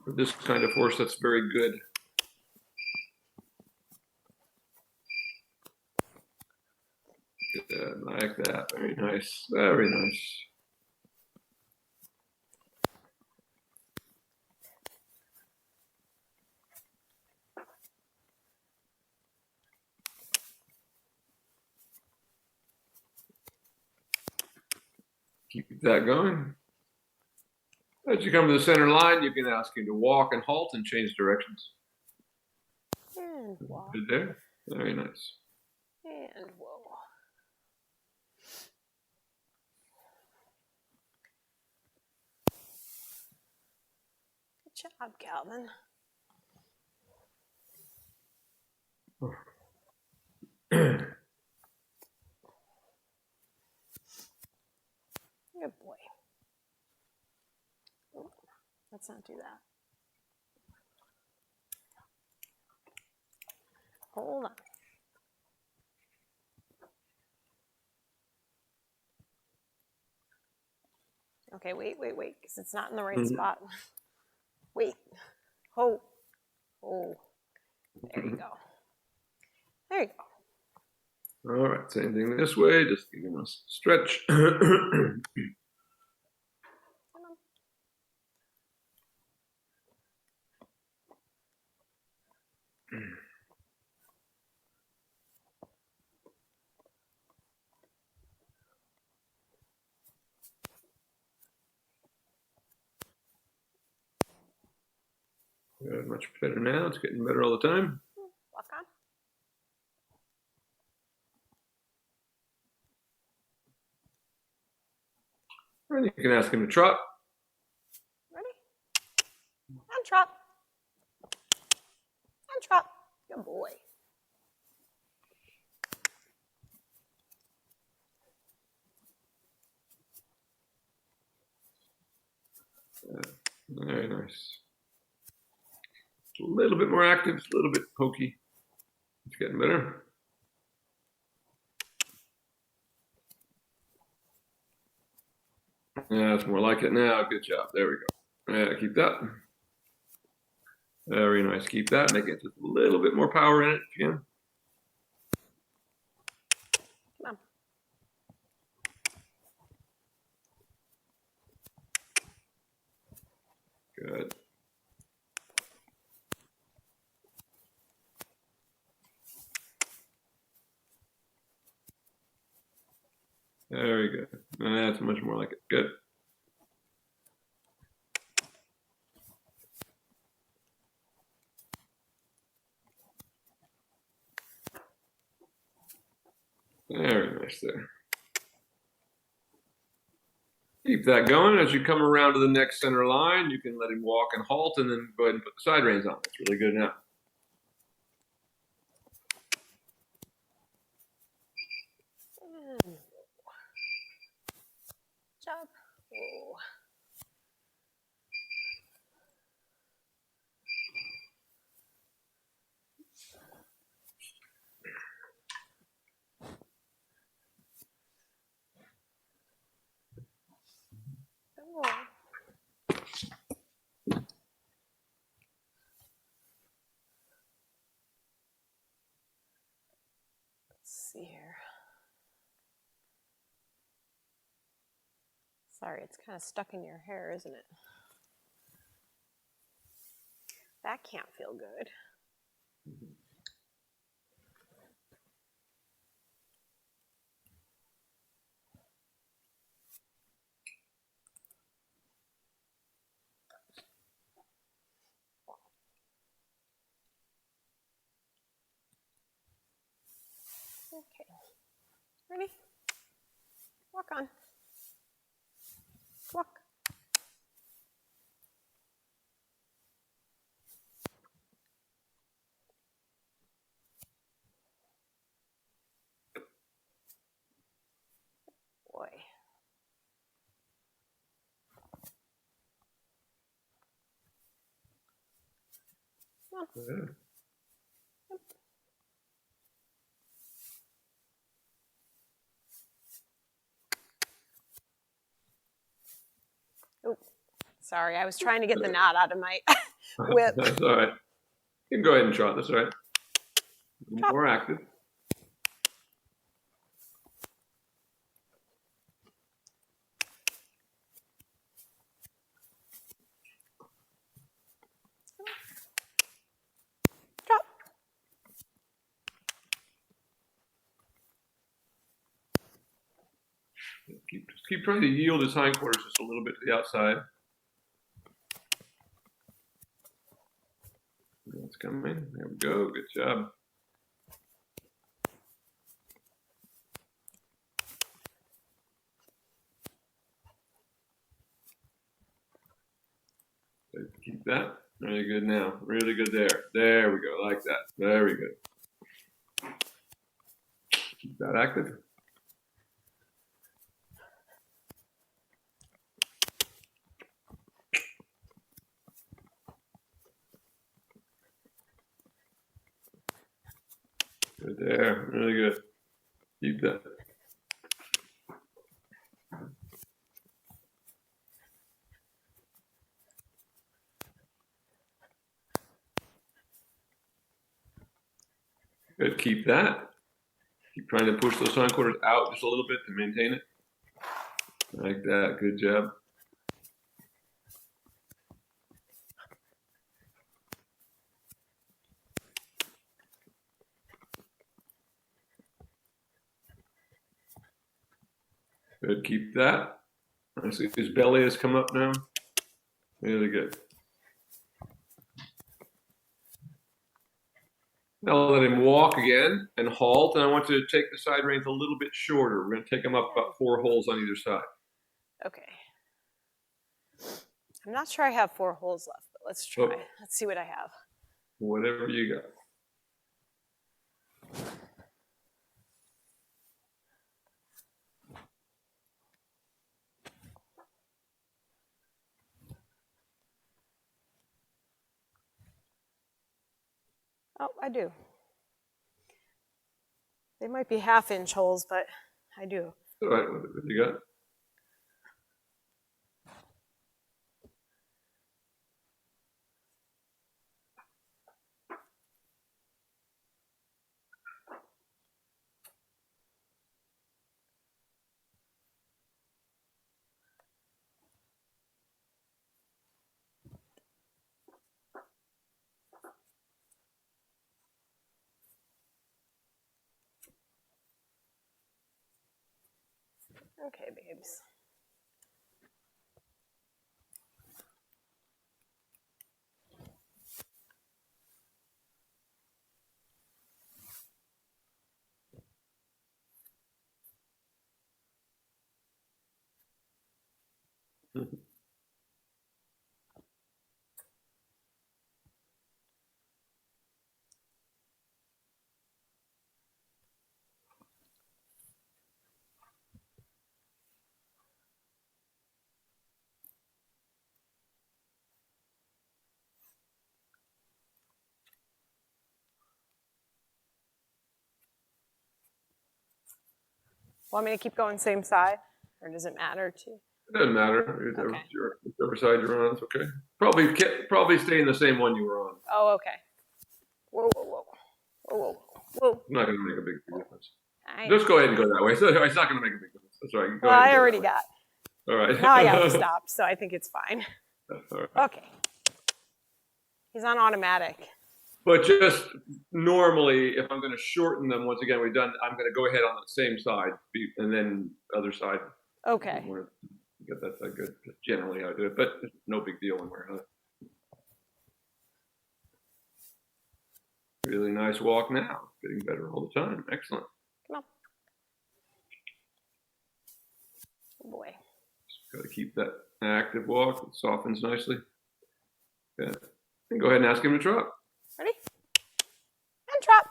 For this kind of horse, that's very good. Good, like that. Very nice. Very nice. Keep that going. As you come to the center line, you can ask him to walk and halt and change directions. And walk. Good there. Very nice. And whoa. Good job, Calvin. Good boy. Ooh, let's not do that. Hold on. Okay, wait, because it's not in the right spot. Wait. Oh. Oh. There you go. There you go. All right, same thing this way. Just give him a stretch. Good, much better now. It's getting better all the time. Walk on. And you can ask him to trot. Ready? And trot. And trot. Good boy. Very nice. A little bit more active, a little bit pokey. It's getting better. Yeah, it's more like it now. Good job. There we go. Yeah, keep that. Very nice. Keep that. Make it just a little bit more power in it if you can. Come on. Good. Very good. That's much more like it. Good. Very nice there. Keep that going. As you come around to the next center line, you can let him walk and halt and then go ahead and put the side reins on. That's really good now. And job. Whoa. Good boy. Let's see here. Sorry, it's kind of stuck in your hair, isn't it? That can't feel good. Okay. Ready? Walk on. Walk. Yeah. Oh, sorry, I was trying to get the knot out of my whip. That's all right. You can go ahead and trot. That's all right. More active. Drop. Keep trying to yield his hindquarters just a little bit to the outside. It's coming. There we go. Good job. Keep that. Really good now. Really good there. There we go. Like that. Very good. Keep that active. Good there. Really good. Keep that. Good. Keep that. Keep trying to push those hindquarters out just a little bit to maintain it. Like that. Good job. Good. Keep that. I see his belly has come up now. Really good. Now let him walk again and halt, and I want you to take the side reins a little bit shorter. We're going to take them up about 4 holes on either side. Okay. I'm not sure I have 4 holes left, but let's try. Oh. Let's see what I have. Whatever you got. Oh, I do. They might be 1/2-inch holes, but I do. All right, what you got? Okay, babes. Want me to keep going same side, or does it matter to you? It doesn't matter. Okay. Whichever side you're on, it's okay. Probably stay in the same one you were on. Oh, okay. Whoa, whoa, whoa. Whoa, whoa, whoa. It's not going to make a big difference. I Just go ahead and go that way. It's not going to make a big difference. That's right. Well, I already got. All right. Now I got to stop, so I think it's fine. That's all right. Okay. He's on automatic. But just normally, if I'm going to shorten them, once again, I'm going to go ahead on the same side, and then other side. Okay. Get that side good. Just generally how I do it, but it's no big deal when we're on it. Really nice walk now. Getting better all the time. Excellent. Come on. Oh boy. Just got to keep that active walk. It softens nicely. Yeah. And go ahead and ask him to trot. Ready? And trot.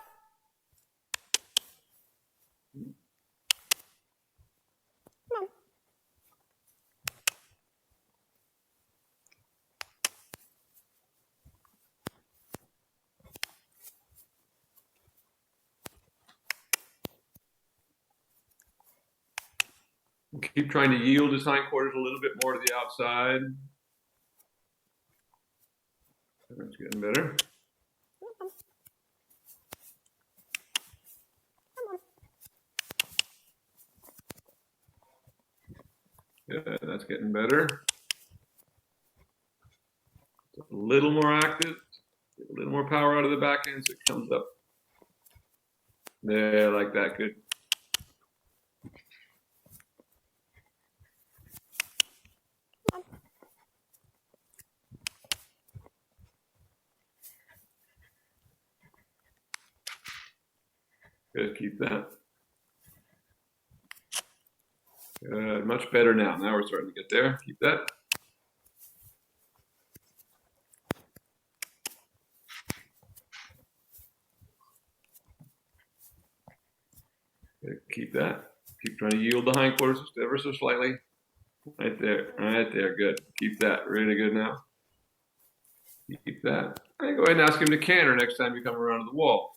Come on. Keep trying to yield his hindquarters a little bit more to the outside. That's getting better. Yeah, that's getting better. A little more active, a little more power out of the back end so it comes up. Yeah, like that, good. Good, keep that. Good, much better now. Now we're starting to get there. Keep that. Good, keep that. Keep trying to yield the hindquarters just ever so slightly. Right there, good. Keep that, really good now. Keep that. Right, go ahead and ask him to canter next time you come around to the wall.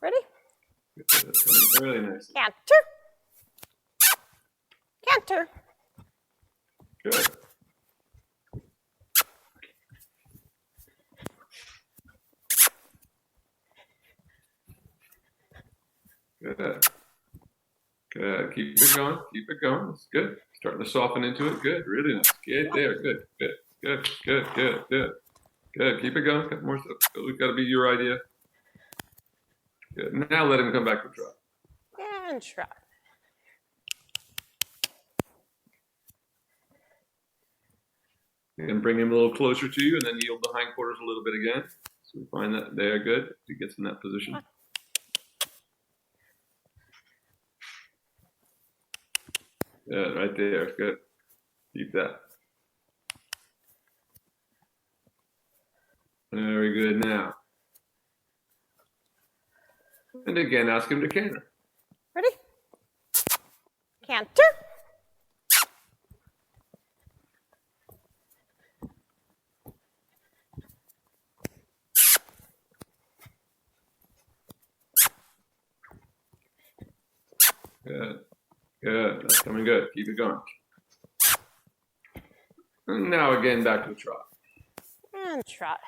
Ready? That's coming really nice. Canter. Canter. Good. Good. Good. Keep it going. Keep it going. It's good. Starting to soften into it. Good. Really nice. Get there. Good. Good. Good. Good. Good. Good. Good. Keep it going. Got more stuff. It's got to be your idea. Good. Now let him come back to trot. And trot. And bring him a little closer to you and then yield the hindquarters a little bit again. So we find that they're good. He gets in that position. Good. Right there. Good. Keep that. Very good now. And again, ask him to canter. Ready? Canter. Good. Good. That's coming good. Keep it going. And now again, back to the trot. And trot.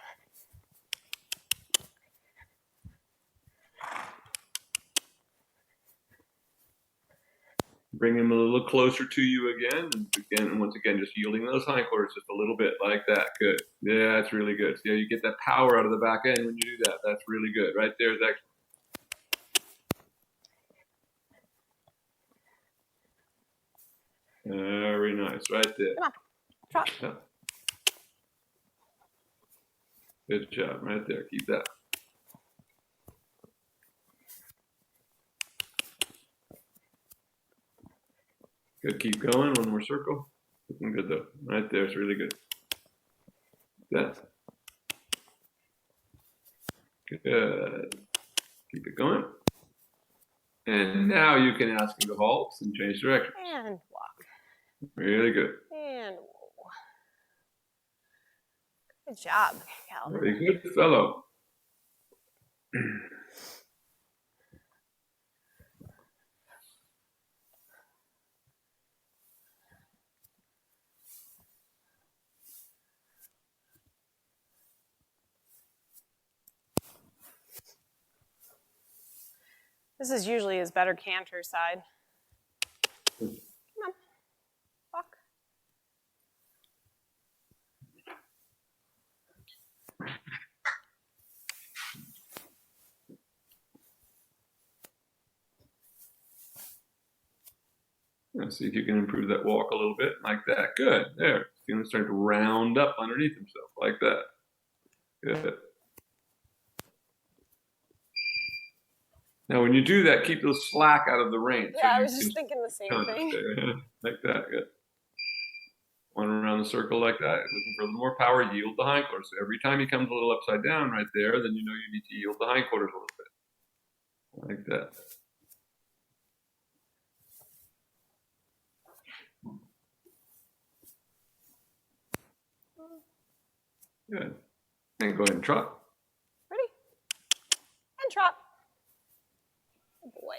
Bring him a little closer to you again, and once again, just yielding those hindquarters just a little bit, like that. Good. Yeah, that's really good. See how you get that power out of the back end when you do that. That's really good. Right there is excellent. Very nice. Right there. Come on. Trot. Yeah. Good job. Right there. Keep that. Good. Keep going. One more circle. Looking good though. Right there. It's really good. That. Good. Keep it going. And now you can ask him to halt and change direction. And walk. Really good. And whoa. Good job, Calvin. Very good fellow. This is usually his better canter side. Come on. Walk. Now see if you can improve that walk a little bit, like that. Good. There. He's going to start to round up underneath himself, like that. Good. Now, when you do that, keep those slack out of the reins. Yeah, so I was just thinking the same thing. Like that. Good. One around the circle like that. Looking for a little more power, yield the hindquarters. So every time he comes a little upside down right there, then you know you need to yield the hindquarters a little bit. Like that. Good. And go ahead and trot. Ready? And trot. Good boy.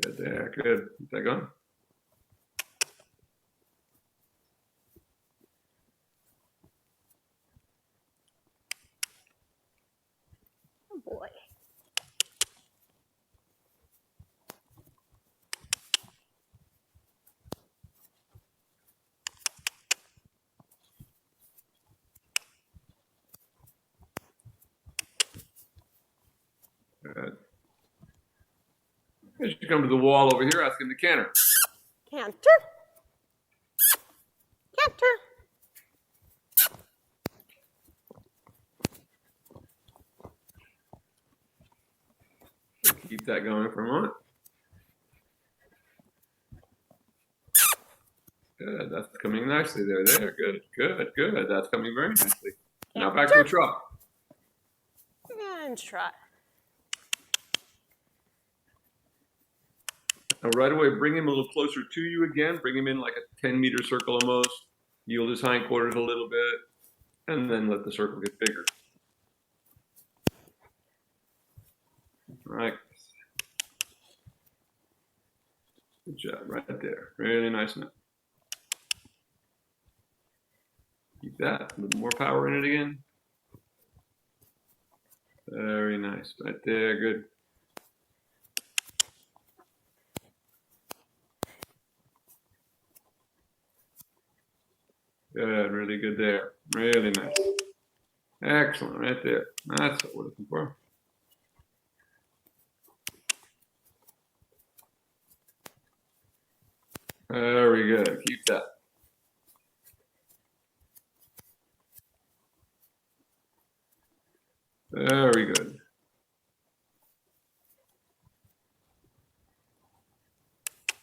Good there. Good. Keep that going. Oh boy. Good. As you come to the wall over here, ask him to canter. Canter. Canter. Keep that going for a moment. Good. That's coming nicely there. There. Good. Good. Good. That's coming very nicely. Now back to the trot. And trot. Now right away, bring him a little closer to you again. Bring him in like a 10-meter circle almost. Yield his hindquarters a little bit, and then let the circle get bigger. All right. Good job, right there. Really nice now. Keep that. A little more power in it again. Very nice. Right there. Good. Good. Really good there. Really nice. Excellent. Right there. That's what we're looking for. Very good. Keep that. Very good.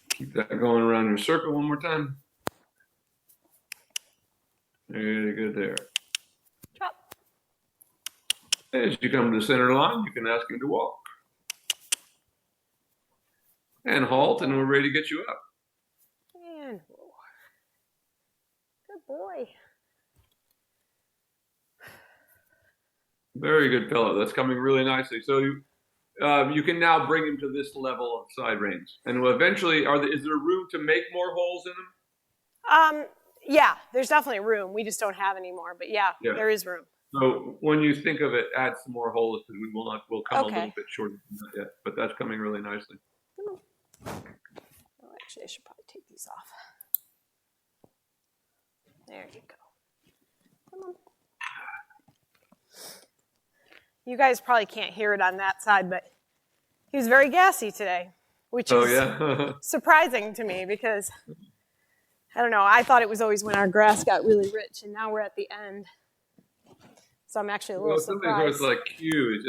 Keep that going around your circle one more time. Really good there. Trot. As you come to the center line, you can ask him to walk. And halt, and we're ready to get you up. And good boy. Very good fellow. That's coming really nicely. So you can now bring him to this level of side reins. And eventually, is there room to make more holes in them? Yeah, there's definitely room. We just don't have any more, but yeah, there is room. So when you think of it, add some more holes because we'll come a little bit shorter than that yet. But that's coming really nicely. Oh, actually, I should probably take these off. There you go. Come on. You guys probably can't hear it on that side, but he was very gassy today, which is surprising to me because, I don't know, I thought it was always when our grass got really rich, and now we're at the end. So I'm actually a little surprised. It's like Q.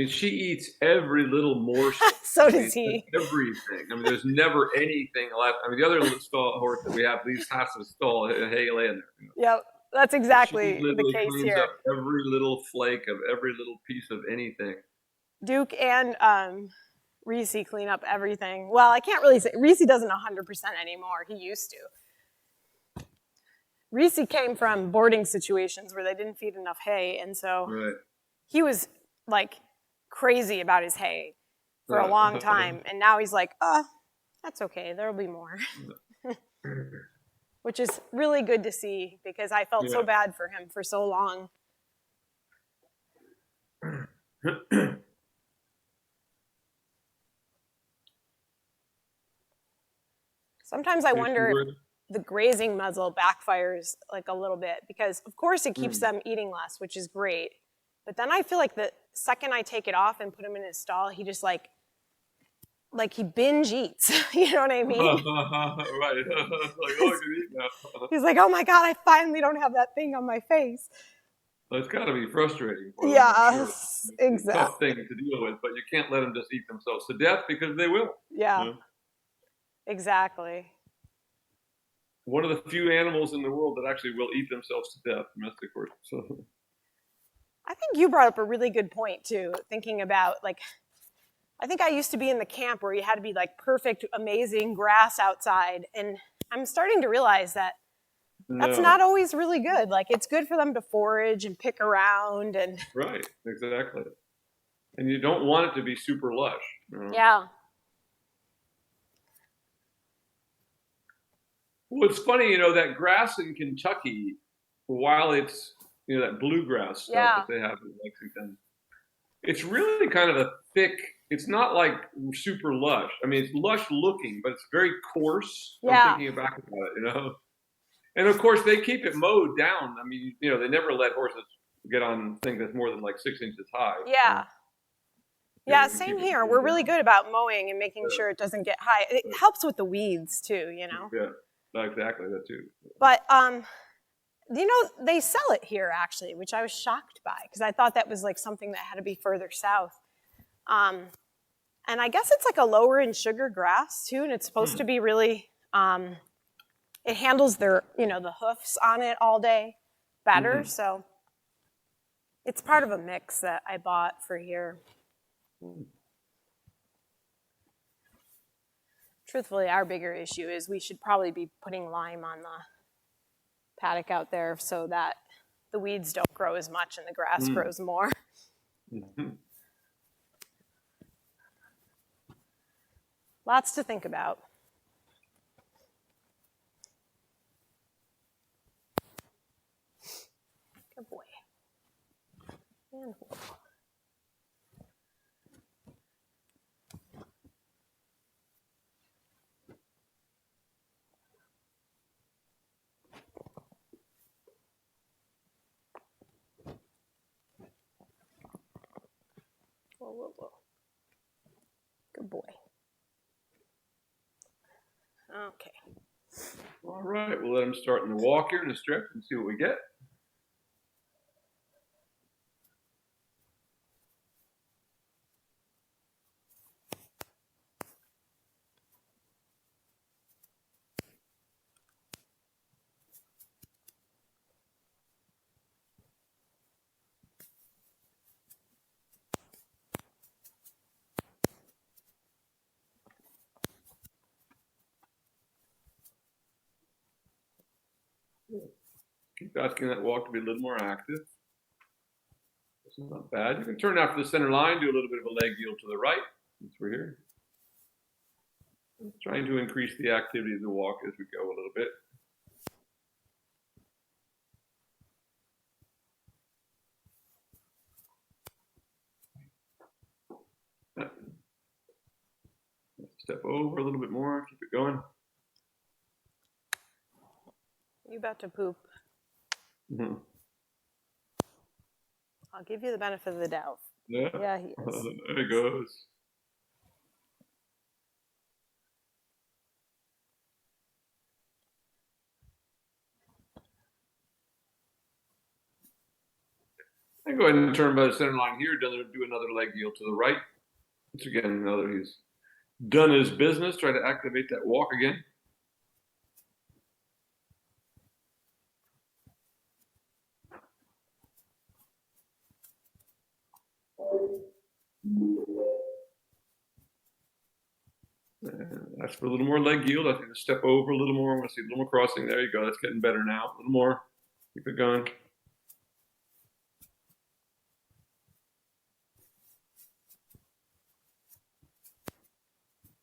She eats every little morsel. So does he. Everything. There's never anything left. The other little horse that we have, these has to stall hay laying there. Yep, that's exactly the case cleans here. Up every little flake of every little piece of anything. Duke and Reese clean up everything. Well, I can't really say. Reese doesn't 100% anymore. He used to. Reese came from boarding situations where they didn't feed enough hay, and so he was like crazy about his hay for a long time, and now he's like, that's okay, there'll be more. Which is really good to see because I felt so bad for him for so long. Sometimes I wonder if the grazing muzzle backfires like a little bit because of course it keeps them eating less, which is great. But then I feel like the second I take it off and put him in his stall, he just like he binge eats. You know what I mean? Right. Like, oh, I can eat now. He's like, oh my God, I finally don't have that thing on my face. Well, it's got to be frustrating for them. Yeah, sure. exactly. It's a tough thing to deal with, but you can't let them just eat themselves to death because they will. Yeah, exactly. One of the few animals in the world that actually will eat themselves to death, domestic horse. So. I think you brought up a really good point too, thinking about I think I used to be in the camp where you had to be like perfect, amazing grass outside. And I'm starting to realize that that's not always really good. Like it's good for them to forage and pick around and. Right, exactly. And you don't want it to be super lush. Yeah. Well, it's funny, you know, that grass in Kentucky, while it's, you know, that bluegrass stuff Yeah. that they have in Lexington, it's really kind of a thick, it's not like super lush. I mean, it's lush looking, but it's very coarse. Yeah. I'm thinking back about it, you know? And of course, they keep it mowed down. I mean, you know, they never let horses get on things that's more than like 6 inches high. Yeah. Yeah, same here. We're really good about mowing and making sure it doesn't get high. It helps with the weeds too, you know. Yeah, exactly, that too. But you know, they sell it here actually, which I was shocked by because I thought that was like something that had to be further south. And I guess it's like a lower in sugar grass too, and it's supposed to be really. It handles their, you know, the hoofs on it all day better. So it's part of a mix that I bought for here. Truthfully, our bigger issue is we should probably be putting lime on the paddock out there so that the weeds don't grow as much and the grass grows more. Lots to think about. Good boy. And whoa, whoa, whoa. Good boy. Okay. All right, we'll let him start in the walk here in the stretch and see what we get. Keep asking that walk to be a little more active. It's not bad. You can turn out for the center line, do a little bit of a leg yield to the right, since we're here. Trying to increase the activity of the walk as we go a little bit. Step over a little bit more, keep it going. You about to poop. I'll give you the benefit of the doubt. Yeah, he is. There he goes. And go ahead and turn by the center line here, do another leg yield to the right. Once again, now that he's done his business, try to activate that walk again. Ask for a little more leg yield. I think to step over a little more. I want to see a little more crossing. There you go. That's getting better now. A little more. Keep it going.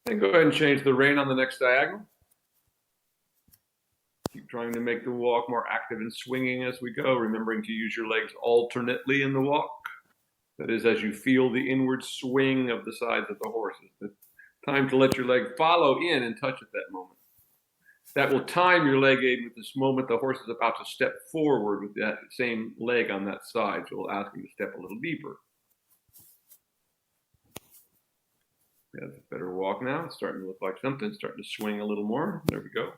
And go ahead and change the rein on the next diagonal. Keep trying to make the walk more active and swinging as we go, remembering to use your legs alternately in the walk. That is, as you feel the inward swing of the sides of the horse. It's time to let your leg follow in and touch at that moment. That will time your leg aid with this moment the horse is about to step forward with that same leg on that side. So we'll ask him to step a little deeper. That's a better walk now. It's starting to look like something. Starting to swing a little more. There we go.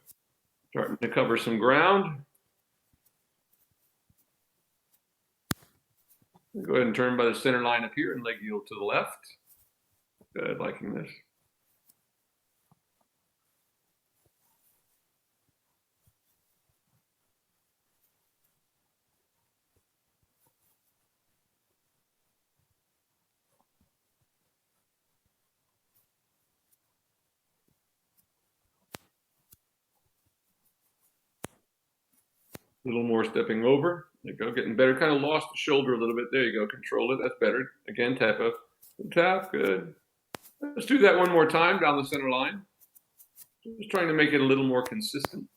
Starting to cover some ground. Go ahead and turn by the center line up here and leg yield to the left. Good, liking this. A little more stepping over. There you go, getting better. Kind of lost the shoulder a little bit. There you go, control it. That's better. Again, tap up. Tap, good. Let's do that one more time down the center line. Just trying to make it a little more consistent.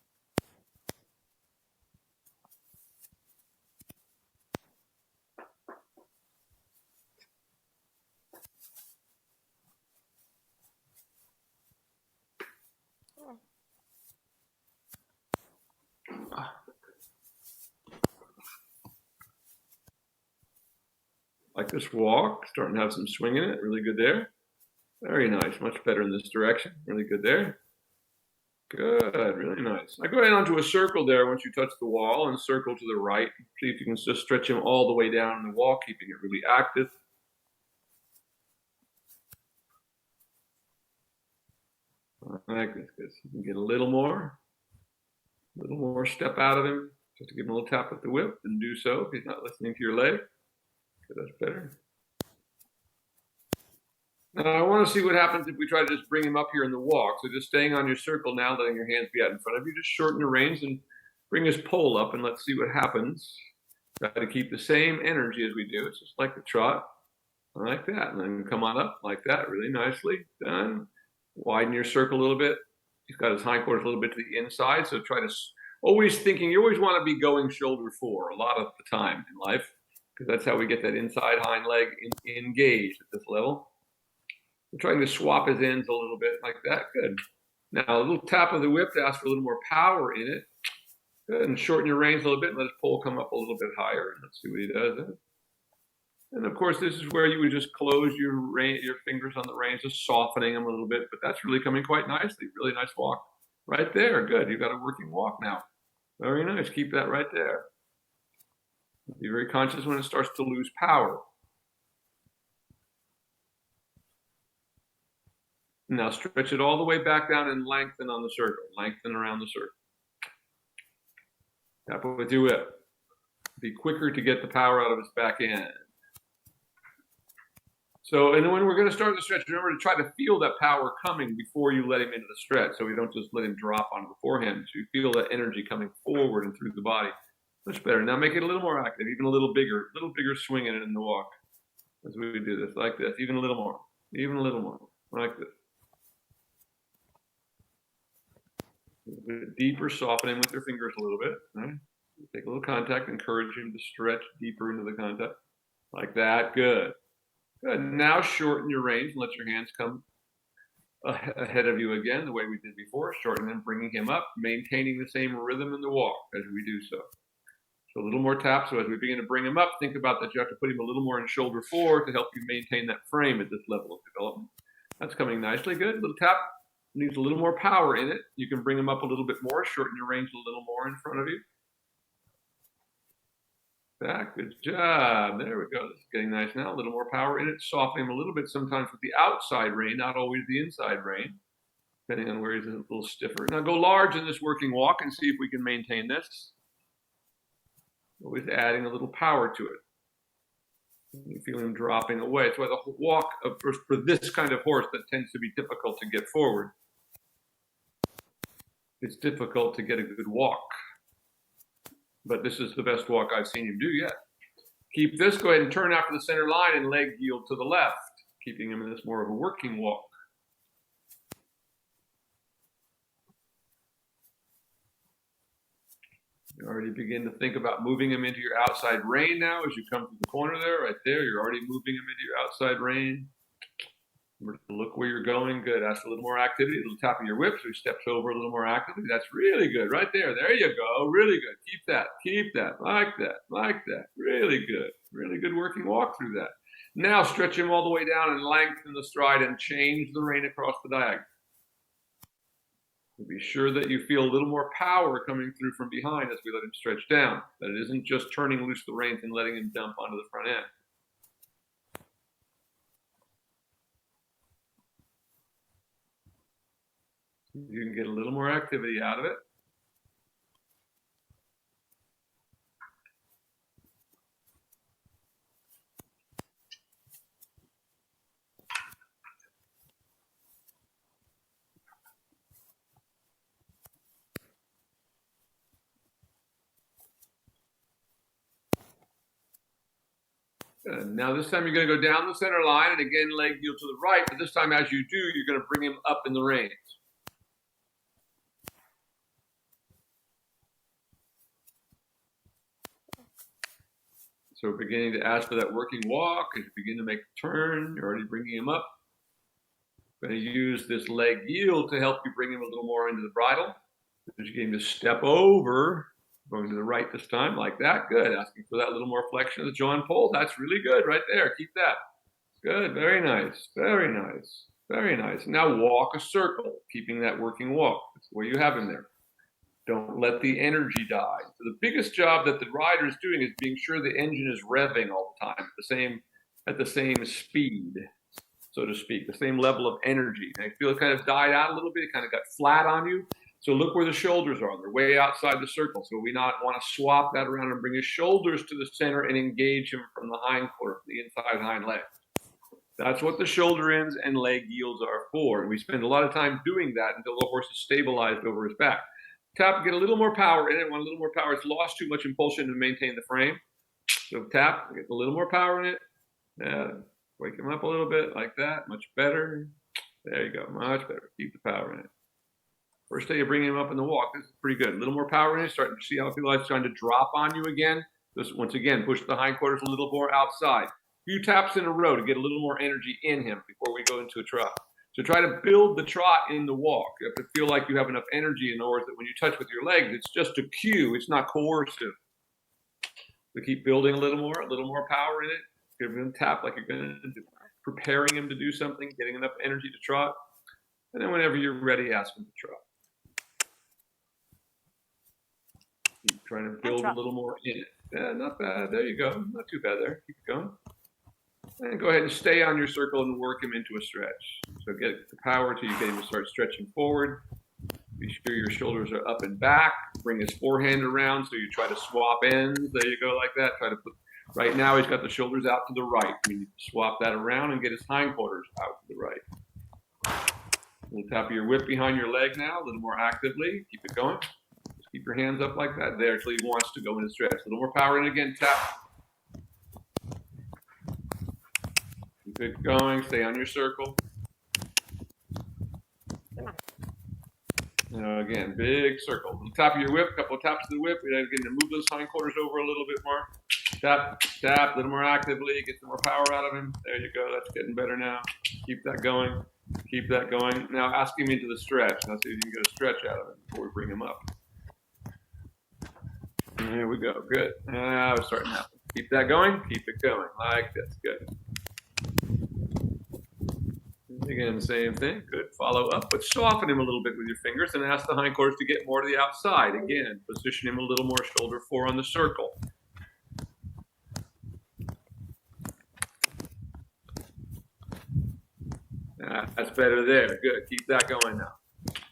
like this walk, starting to have some swing in it. Really good there. Very nice, much better in this direction. Really good there. Good, really nice. Now go ahead onto a circle there once you touch the wall and circle to the right. See if you can just stretch him all the way down the wall, keeping it really active. Like this, good. You can get a little more step out of him. Just to give him a little tap with the whip and do so if he's not listening to your leg. So that's better. Now I want to see what happens if we try to just bring him up here in the walk. So just staying on your circle now, letting your hands be out in front of you. Just shorten your reins and bring his pole up and let's see what happens. Try to keep the same energy as we do. It's just like the trot, like that. And then come on up like that, really nicely. Done. Widen your circle a little bit. He's got his hindquarters a little bit to the inside, so try to always thinking, you always want to be going shoulder 4 a lot of the time in life, because that's how we get that inside hind leg engaged at this level. We're trying to swap his ends a little bit like that. Good. Now a little tap of the whip to ask for a little more power in it. Good. And shorten your reins a little bit and let his pole come up a little bit higher. Let's see what he does. And of course, this is where you would just close your fingers on the reins, just softening them a little bit. But that's really coming quite nicely. Really nice walk. Right there. Good. You've got a working walk now. Very nice. Keep that right there. Be very conscious when it starts to lose power. Now stretch it all the way back down and lengthen on the circle. Lengthen around the circle. Tap it with your whip. Be quicker to get the power out of its back end. So, and when we're going to start the stretch, remember to try to feel that power coming before you let him into the stretch, so we don't just let him drop onto the forehand. So you feel that energy coming forward and through the body. Much better. Now make it a little more active, even a little bigger swing in it in the walk. As we do this, like this, even a little more, like this. A bit deeper, softening with your fingers a little bit. Right? Take a little contact, encourage him to stretch deeper into the contact. Like that, good. Good. Now shorten your reins and let your hands come ahead of you again, the way we did before. Shorten them, bringing him up, maintaining the same rhythm in the walk as we do so. So a little more tap. So as we begin to bring him up, think about that you have to put him a little more in shoulder 4 to help you maintain that frame at this level of development. That's coming nicely. Good. A little tap. Needs a little more power in it. You can bring him up a little bit more, shorten your range a little more in front of you. Back, good job. There we go. This is getting nice now. A little more power in it. Soften him a little bit sometimes with the outside rein, not always the inside rein, depending on where he's a little stiffer. Now go large in this working walk and see if we can maintain this. Always adding a little power to it. You feel him dropping away. It's why the walk for this kind of horse that tends to be difficult to get forward. It's difficult to get a good walk. But this is the best walk I've seen him do yet. Keep this, go ahead and turn after the center line and leg yield to the left, keeping him in this more of a working walk. You already begin to think about moving him into your outside rein now as you come to the corner there, right there. You're already moving him into your outside rein. Look where you're going. Good. Ask a little more activity. A little tap of your whip so he steps over a little more actively. That's really good. Right there. There you go. Really good. Keep that. Keep that. Like that. Like that. Really good. Really good working walk through that. Now stretch him all the way down and lengthen the stride and change the rein across the diagonal. Be sure that you feel a little more power coming through from behind as we let him stretch down. That it isn't just turning loose the reins and letting him dump onto the front end. You can get a little more activity out of it. Good. Now this time you're going to go down the center line and again leg yield to the right, but this time as you do, you're going to bring him up in the reins. So we're beginning to ask for that working walk. As you begin to make the turn, you're already bringing him up. I'm going to use this leg yield to help you bring him a little more into the bridle. As you begin to step over Going to the right this time, like that. Good. Asking for that little more flexion of the jaw and pull. That's really good right there. Keep that. Good. Very nice. Very nice. Very nice. Now walk a circle, keeping that working walk. That's the way you have him there. Don't let the energy die. So the biggest job that the rider is doing is being sure the engine is revving all the time at the same speed, so to speak, the same level of energy. And I feel it kind of died out a little bit. It kind of got flat on you. So look where the shoulders are. They're way outside the circle. So we not want to swap that around and bring his shoulders to the center and engage him from the hind quarter, the inside hind leg. That's what the shoulder ends and leg yields are for. And we spend a lot of time doing that until the horse is stabilized over his back. Tap, get a little more power in it. Want a little more power. It's lost too much impulsion to maintain the frame. So tap, get a little more power in it. Wake him up a little bit like that. Much better. There you go. Much better. Keep the power in it. First day you bring him up in the walk, this is pretty good. A little more power in it. Starting to see how it feels like it's trying to drop on you again. Just once again, push the hindquarters a little more outside. Few taps in a row to get a little more energy in him before we go into a trot. So try to build the trot in the walk. You have to feel like you have enough energy in the horse that when you touch with your legs, it's just a cue. It's not coercive. So keep building a little more power in it. Give him a tap like you're going to do. Preparing him to do something, getting enough energy to trot. And then whenever you're ready, ask him to trot. Keep trying to build a little more in it. Yeah, not bad. There you go. Not too bad there. Keep going. And go ahead and stay on your circle and work him into a stretch. So get the power till you get him to start stretching forward. Be sure your shoulders are up and back. Bring his forehand around so you try to swap ends. There you go, like that. Try to put. Right now he's got the shoulders out to the right. We need to swap that around and get his hindquarters out to the right. A little tap of your whip behind your leg now, a little more actively. Keep it going. Just keep your hands up like that. There till he wants to go into stretch. A little more power in again. Tap. Keep it going. Stay on your circle. Now again, big circle. The top of your whip, couple of taps of the whip. We're going to move those hindquarters over a little bit more. Tap, tap, a little more actively. Get some more power out of him. There you go. That's getting better now. Keep that going. Keep that going. Now ask him into the stretch. Now see if you can get a stretch out of him before we bring him up. And here we go. Good. Now it's starting to happen. Keep that going. Keep it going. Like this. Good. Again, same thing. Good. Follow up, but soften him a little bit with your fingers and ask the hindquarters to get more to the outside. Again, position him a little more shoulder fore on the circle. That's better there. Good. Keep that going now.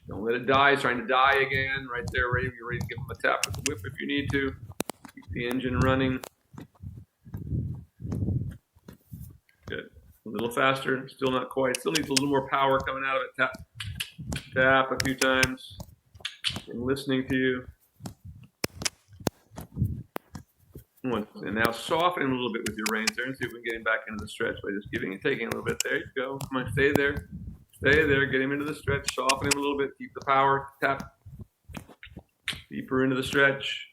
Don't let it die. It's trying to die again. Right there, ready. You're ready to give him a tap with the whip if you need to. Keep the engine running. Good. A little faster. Still not quite. Still needs a little more power coming out of it. Tap. Tap a few times. I'm listening to you. And now soften him a little bit with your reins there and see if we can get him back into the stretch by just giving and taking a little bit. There you go. Come on, stay there. Stay there. Get him into the stretch. Soften him a little bit. Keep the power. Tap. Deeper into the stretch.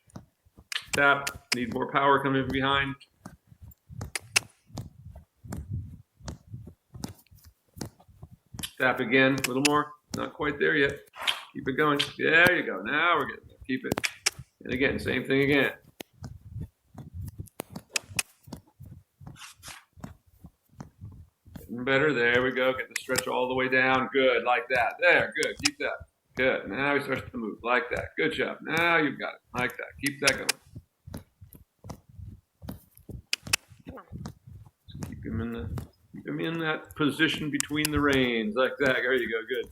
Tap. Need more power coming from behind. Tap again. A little more. Not quite there yet. Keep it going. There you go. Now we're getting there. Keep it. And again, same thing again. Better. There we go. Get the stretch all the way down. Good. Like that. There. Good. Keep that. Good. Now he starts to move. Like that. Good job. Now you've got it. Like that. Keep that going. Keep him in that position between the reins. Like that. There you go. Good.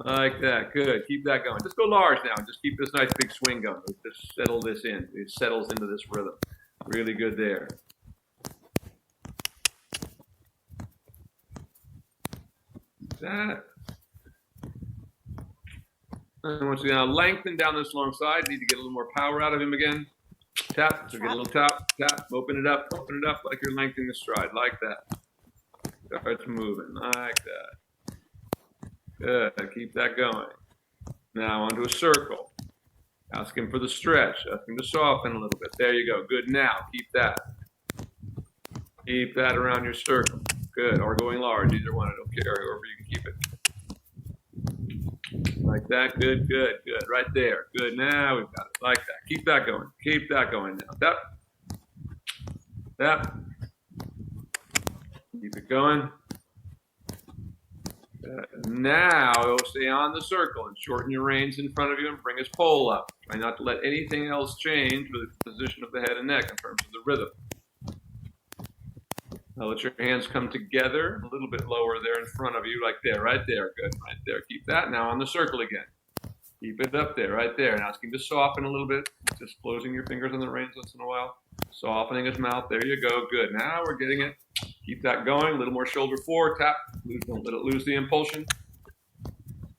Like that. Good. Keep that going. Just go large now. Just keep this nice big swing going. Just settle this in. It settles into this rhythm. Really good there. That. And once again, now lengthen down this long side. Need to get a little more power out of him again. Tap. So get a little tap, tap. Open it up like you're lengthening the stride, like that. Starts moving, like that. Good. Keep that going. Now onto a circle. Ask him for the stretch. Ask him to soften a little bit. There you go. Good. Now keep that. Keep that around your circle. Good. Or going large. Either one. I don't care. However you can keep it. Like that, good, good, good. Right there, good. Now we've got it, like that. Keep that going now. Tap, tap. Keep it going. Now it'll stay on the circle and shorten your reins in front of you and bring his pole up. Try not to let anything else change with the position of the head and neck in terms of the rhythm. Now let your hands come together a little bit lower there in front of you, like there, right there, good, right there. Keep that. Now on the circle again. Keep it up there, right there. Now asking to soften a little bit, just closing your fingers on the reins once in a while. Softening his mouth, there you go, good. Now we're getting it. Keep that going, a little more shoulder forward, tap, don't let it lose the impulsion.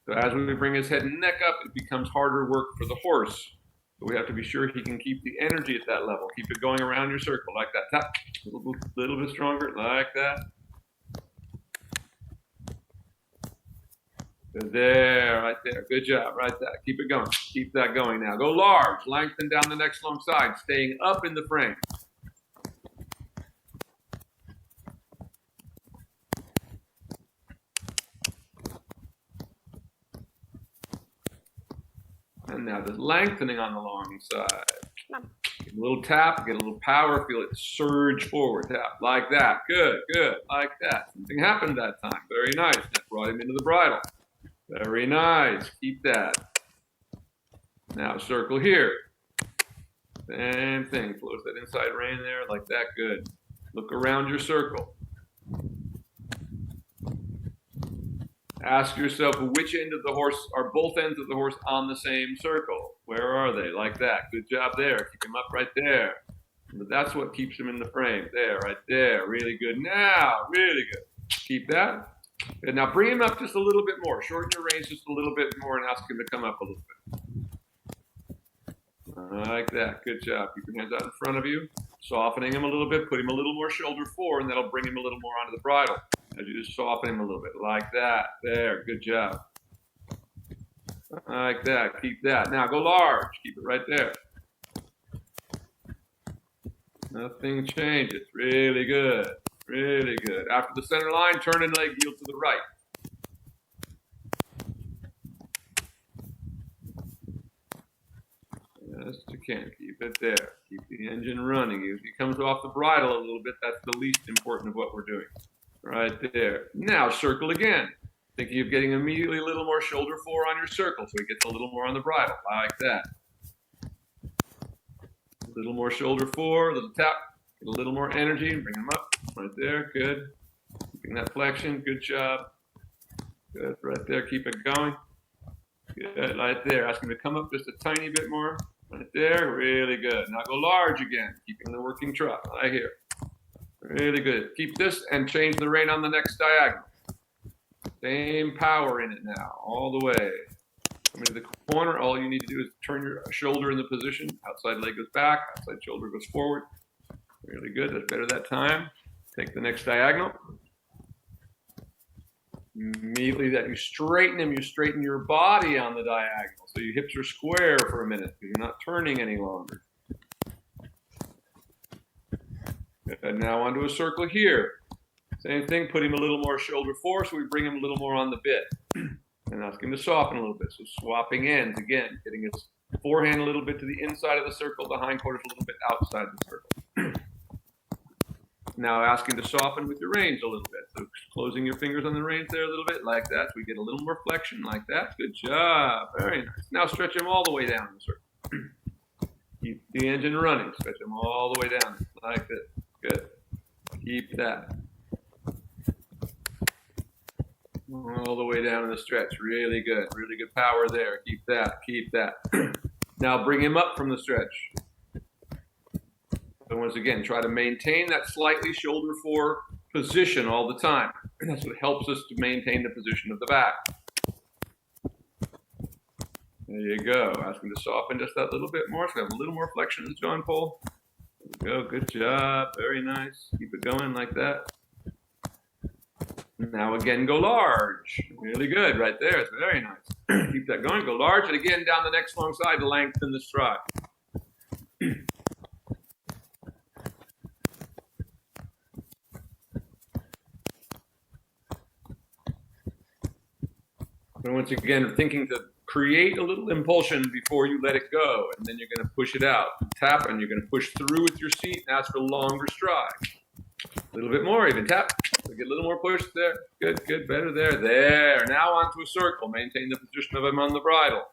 So as we bring his head and neck up, it becomes harder work for the horse. But we have to be sure he can keep the energy at that level. Keep it going around your circle, like that, tap, a little bit stronger, like that. Good there, right there, good job, right there. Keep it going, keep that going now. Go large, lengthen down the next long side, staying up in the frame. And now just lengthening on the long side. Get a little tap, get a little power, feel it surge forward, tap, like that. Good, good, like that. Something happened that time, very nice. That brought him into the bridle. Very nice, keep that. Now circle here. Same thing, close that inside rein there, like that, good. Look around your circle. Ask yourself which end of the horse, are both ends of the horse on the same circle? Where are they? Like that. Good job there. Keep him up right there. But that's what keeps him in the frame. There, right there. Really good. Now, really good. Keep that. Good. Now bring him up just a little bit more. Shorten your reins just a little bit more and ask him to come up a little bit. Like that. Good job. Keep your hands out in front of you. Softening him a little bit. Put him a little more shoulder forward, and that'll bring him a little more onto the bridle. As you just soften him a little bit, like that. There, good job. Like that, keep that. Now go large, keep it right there. Nothing changes, really good, really good. After the center line, turn and leg yield to the right. Yes, you can, keep it there. Keep the engine running. If he comes off the bridle a little bit, that's the least important of what we're doing. Right there. Now circle again. Thinking of getting immediately a little more shoulder forward on your circle so he gets a little more on the bridle, like that. A little more shoulder forward, a little tap, get a little more energy, bring him up, right there, good. Keeping that flexion, good job. Good, right there, keep it going. Good, right there. Ask him to come up just a tiny bit more, right there, really good. Now go large again, keeping the working trot, right here. Really good. Keep this and change the rein on the next diagonal. Same power in it now, all the way. Coming to the corner, all you need to do is turn your shoulder in the position. Outside leg goes back, outside shoulder goes forward. Really good, that's better that time. Take the next diagonal. Immediately that you straighten him, you straighten your body on the diagonal. So your hips are square for a minute because you're not turning any longer. And now onto a circle here. Same thing, put him a little more shoulder forward, so we bring him a little more on the bit. And ask him to soften a little bit. So swapping ends, again, getting his forehand a little bit to the inside of the circle, the hindquarters a little bit outside the circle. Now ask him to soften with your reins a little bit. So closing your fingers on the reins there a little bit, like that. So we get a little more flexion, like that. Good job, very nice. Now stretch him all the way down the circle. Keep the engine running, stretch him all the way down, like this. Good. Keep that. All the way down in the stretch. Really good. Really good power there. Keep that. Keep that. Now bring him up from the stretch. So once again, try to maintain that slightly shoulder forward position all the time. That's what helps us to maintain the position of the back. There you go. Ask him to soften just that little bit more. So we have a little more flexion in the jaw pole. There we go. Good job. Very nice. Keep it going like that. Now again, go large. Really good. Right there. It's very nice. Keep that going. Go large. And again, down the next long side to lengthen the stride. And once again, thinking to create a little impulsion before you let it go, and then you're going to push it out. Tap, and you're going to push through with your seat and ask for longer stride. A little bit more, even tap. So get a little more push there. Good, good, better there. There. Now onto a circle. Maintain the position of him on the bridle.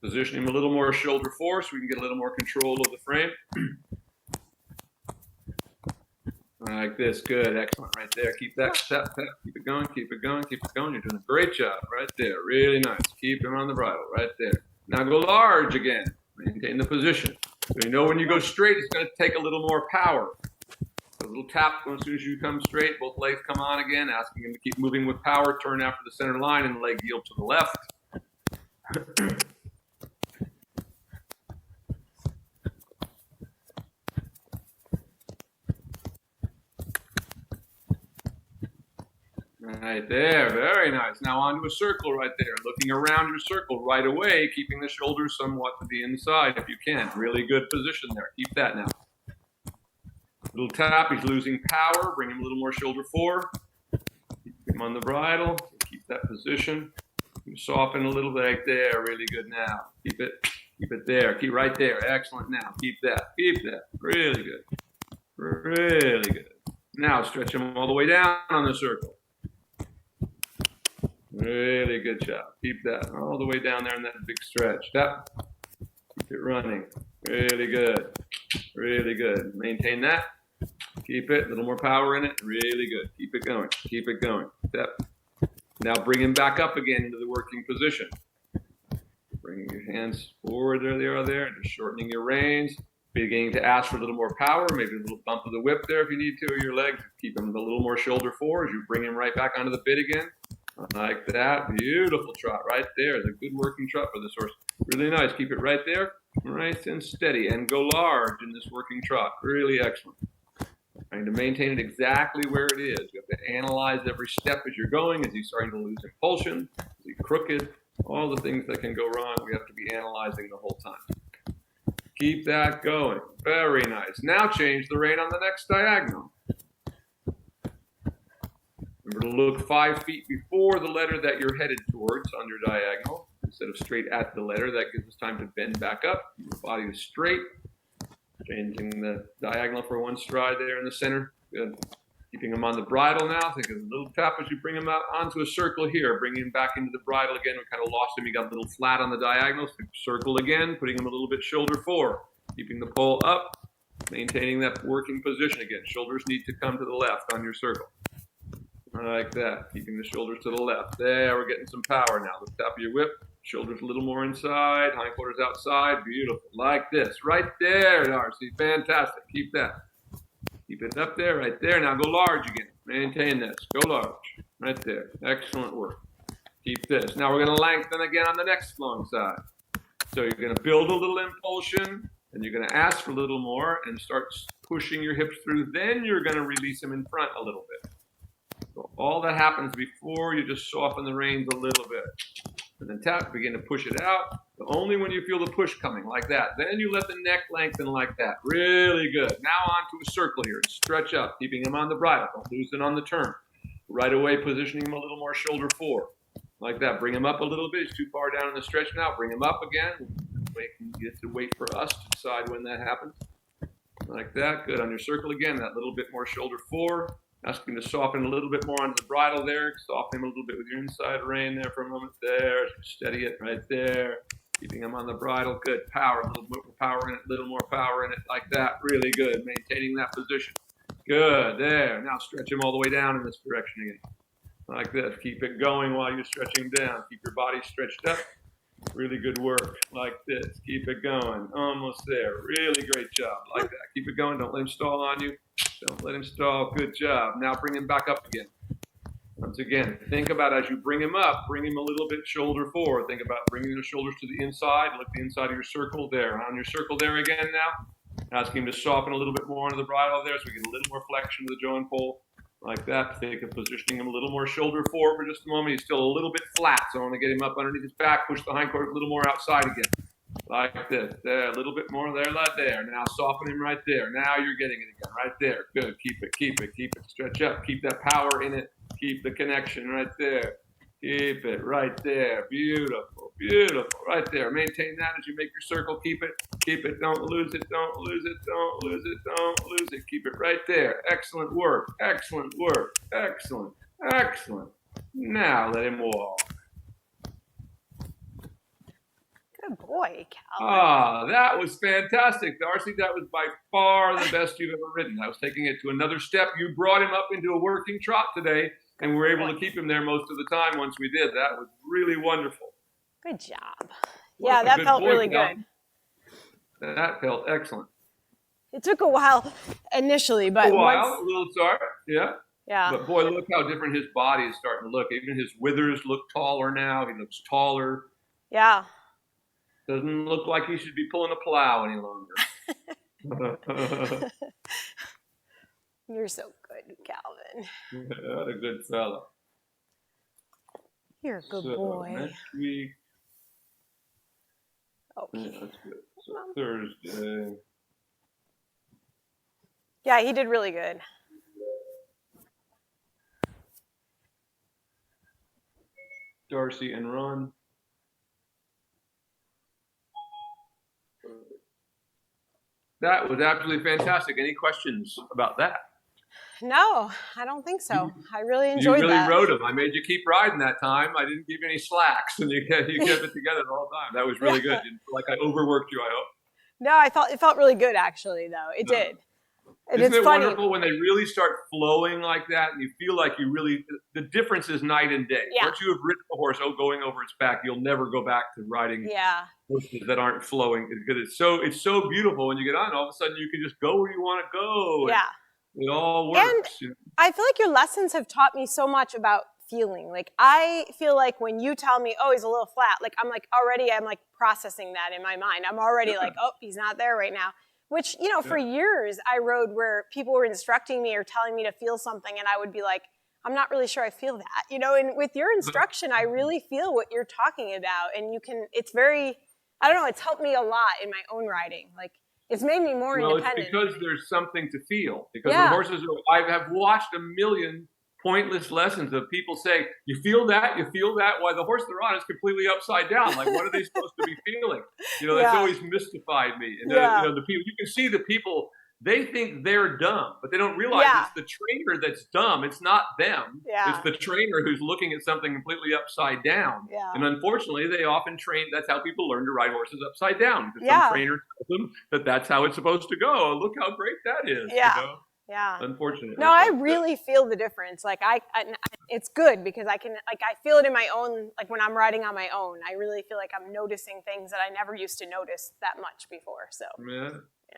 Position him a little more shoulder forward so we can get a little more control of the frame. Like this, good, excellent, right there. Keep that, tap, tap, keep it going, keep it going, keep it going. You're doing a great job, right there, really nice. Keep him on the bridle, right there. Now go large again, maintain the position. So you know when you go straight, it's gonna take a little more power. A little tap as soon as you come straight, both legs come on again, asking him to keep moving with power, turn after the center line and leg yield to the left. Right there, very nice. Now onto a circle right there. Looking around your circle right away, keeping the shoulders somewhat to the inside if you can. Really good position there. Keep that now. Little tap, he's losing power. Bring him a little more shoulder forward. Keep him on the bridle. Keep that position. Soften a little bit right there. Really good now. Keep it there. Keep right there. Excellent now. Keep that. Keep that. Really good. Really good. Now stretch him all the way down on the circle. Really good job. Keep that all the way down there in that big stretch. Tap. Keep it running. Really good. Really good. Maintain that. Keep it. A little more power in it. Really good. Keep it going. Keep it going. Tap. Now bring him back up again into the working position. Bringing your hands forward. There they are there. Just shortening your reins. Beginning to ask for a little more power. Maybe a little bump of the whip there if you need to. Or your legs. Keep him a little more shoulder forward as you bring him right back onto the bit again. Like that. Beautiful trot right there. It's a good working trot for this horse. Really nice. Keep it right there. Nice and steady. And go large in this working trot. Really excellent. Trying to maintain it exactly where it is. You have to analyze every step as you're going. Is he starting to lose impulsion? Is he crooked? All the things that can go wrong, we have to be analyzing the whole time. Keep that going. Very nice. Now change the rein on the next diagonal. Remember to look 5 feet before the letter that you're headed towards on your diagonal, instead of straight at the letter. That gives us time to bend back up. Your body is straight. Changing the diagonal for one stride there in the center. Good. Keeping him on the bridle now. Take a little tap as you bring him out onto a circle here. Bringing him back into the bridle again. We kind of lost him. He got a little flat on the diagonal. So circle again, putting him a little bit shoulder forward. Keeping the pole up, maintaining that working position again. Shoulders need to come to the left on your circle. Like that, keeping the shoulders to the left. There, we're getting some power now. The tap of your whip, shoulders a little more inside, hindquarters outside. Beautiful, like this. Right there, Darcy. Fantastic. Keep that. Keep it up there, right there. Now go large again. Maintain this. Go large. Right there. Excellent work. Keep this. Now we're going to lengthen again on the next flowing side. So you're going to build a little impulsion, and you're going to ask for a little more and start pushing your hips through. Then you're going to release them in front a little bit. So all that happens before you just soften the reins a little bit. And then tap, begin to push it out. But only when you feel the push coming, like that. Then you let the neck lengthen like that. Really good. Now onto a circle here. Stretch up, keeping him on the bridle. Don't lose it on the turn. Right away, positioning him a little more shoulder forward. Like that. Bring him up a little bit. He's too far down in the stretch now. Bring him up again. You have to wait for us to decide when that happens. Like that. Good. On your circle again. That little bit more shoulder forward. Asking to soften a little bit more onto the bridle there. Soften him a little bit with your inside rein there for a moment. There. Steady it right there. Keeping him on the bridle. Good. Power. A little more power in it. A little more power in it. Like that. Really good. Maintaining that position. Good. There. Now stretch him all the way down in this direction again. Like this. Keep it going while you're stretching down. Keep your body stretched up. Really good work. Like this. Keep it going. Almost there. Really great job. Like that. Keep it going. Don't let him stall on you. Don't let him stall. Good job. Now bring him back up again. Once again, think about as you bring him up, bring him a little bit shoulder forward. Think about bringing the shoulders to the inside. Look the inside of your circle there. On your circle there again now. Ask him to soften a little bit more onto the bridle there so we get a little more flexion to the jaw and pole. Like that. Think of positioning him a little more shoulder forward for just a moment. He's still a little bit flat, so I want to get him up underneath his back. Push the hindquarters a little more outside again. Like this. There, a little bit more there, like there. Now soften him right there. Now you're getting it again. Right there. Good. Keep it, keep it, keep it. Stretch up. Keep that power in it. Keep the connection right there. Keep it right there. Beautiful, beautiful. Right there. Maintain that as you make your circle. Keep it, keep it. Don't lose it, don't lose it, don't lose it, don't lose it. Keep it right there. Excellent work, excellent work, excellent, excellent. Now let him walk. Good boy, Calvin. Ah, that was fantastic, Darcy. That was by far the best you've ever ridden. I was taking it to another step. You brought him up into a working trot today, and we were able to keep him there most of the time once we did. That was really wonderful. Good job. What Yeah, a that good felt boy, really Calvin. good. That felt excellent. It took a while initially, but A while, once, a little start, yeah. yeah. But boy, look how different his body is starting to look. Even his withers look taller now. He looks taller. Yeah. Doesn't look like he should be pulling a plow any longer. You're so good, Calvin. What a good fella. You're a good So, boy. next week, Okay. yeah, that's good. So Thursday. Yeah, he did really good. Darcy and Ron. That was absolutely fantastic. Any questions about that? No, I don't think so. I really enjoyed You really that. rode him. I made you keep riding that time. I didn't give you any slacks, and you kept it together the whole time. That was really good. Didn't feel like I overworked you, I hope. No, it felt really good actually, though. It did. And Isn't it's it funny. wonderful when they really start flowing like that, and you feel like you really, the difference is night and day. Yeah. Once you have ridden a horse, going over its back, you'll never go back to riding Yeah. horses that aren't flowing, because it's so beautiful when you get on. All of a sudden, you can just go where you want to go. Yeah. It all works. I feel like your lessons have taught me so much about feeling. Like, I feel like when you tell me, oh, he's a little flat, like, I'm like processing that in my mind. I'm already like, oh, he's not there right now. Which, you know, for years I rode where people were instructing me or telling me to feel something, and I would be like, I'm not really sure I feel that. You know, and with your instruction, I really feel what you're talking about. And it's very, I don't know, it's helped me a lot in my own riding. Like, it's made me more independent. It's because there's something to feel. Because the horses, I have watched a million pointless lessons of people say, you feel that, while the horse they're on is completely upside down. Like, what are they supposed to be feeling? You know, that's always mystified me. And, you know, the people, you can see the people, they think they're dumb, but they don't realize it's the trainer that's dumb. It's not them. It's the trainer who's looking at something completely upside down. And unfortunately, they often train, that's how people learn to ride horses upside down. Because some trainer tells them that that's how it's supposed to go. Look how great that is. You know? Yeah. Unfortunately. No, I really feel the difference. Like, it's good because I feel it in my own, like when I'm riding on my own, I really feel like I'm noticing things that I never used to notice that much before. So. Yeah,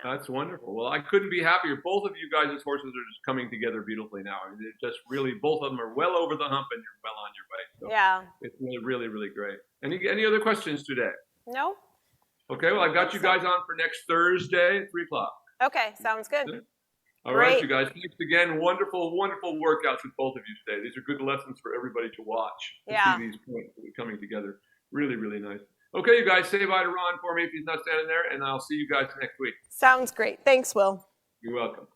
that's wonderful. Well, I couldn't be happier. Both of you guys' horses are just coming together beautifully now. I mean, it just really, both of them are well over the hump and you're well on your way. So it's really, really great. Any other questions today? No. Okay, well, I've got you guys on for next Thursday at 3 o'clock. Okay, sounds good. All right, you guys. Thanks again. Wonderful, wonderful workouts with both of you today. These are good lessons for everybody to watch. To see these points coming together. Really, really nice. Okay, you guys, say bye to Ron for me if he's not standing there, and I'll see you guys next week. Sounds great. Thanks, Will. You're welcome.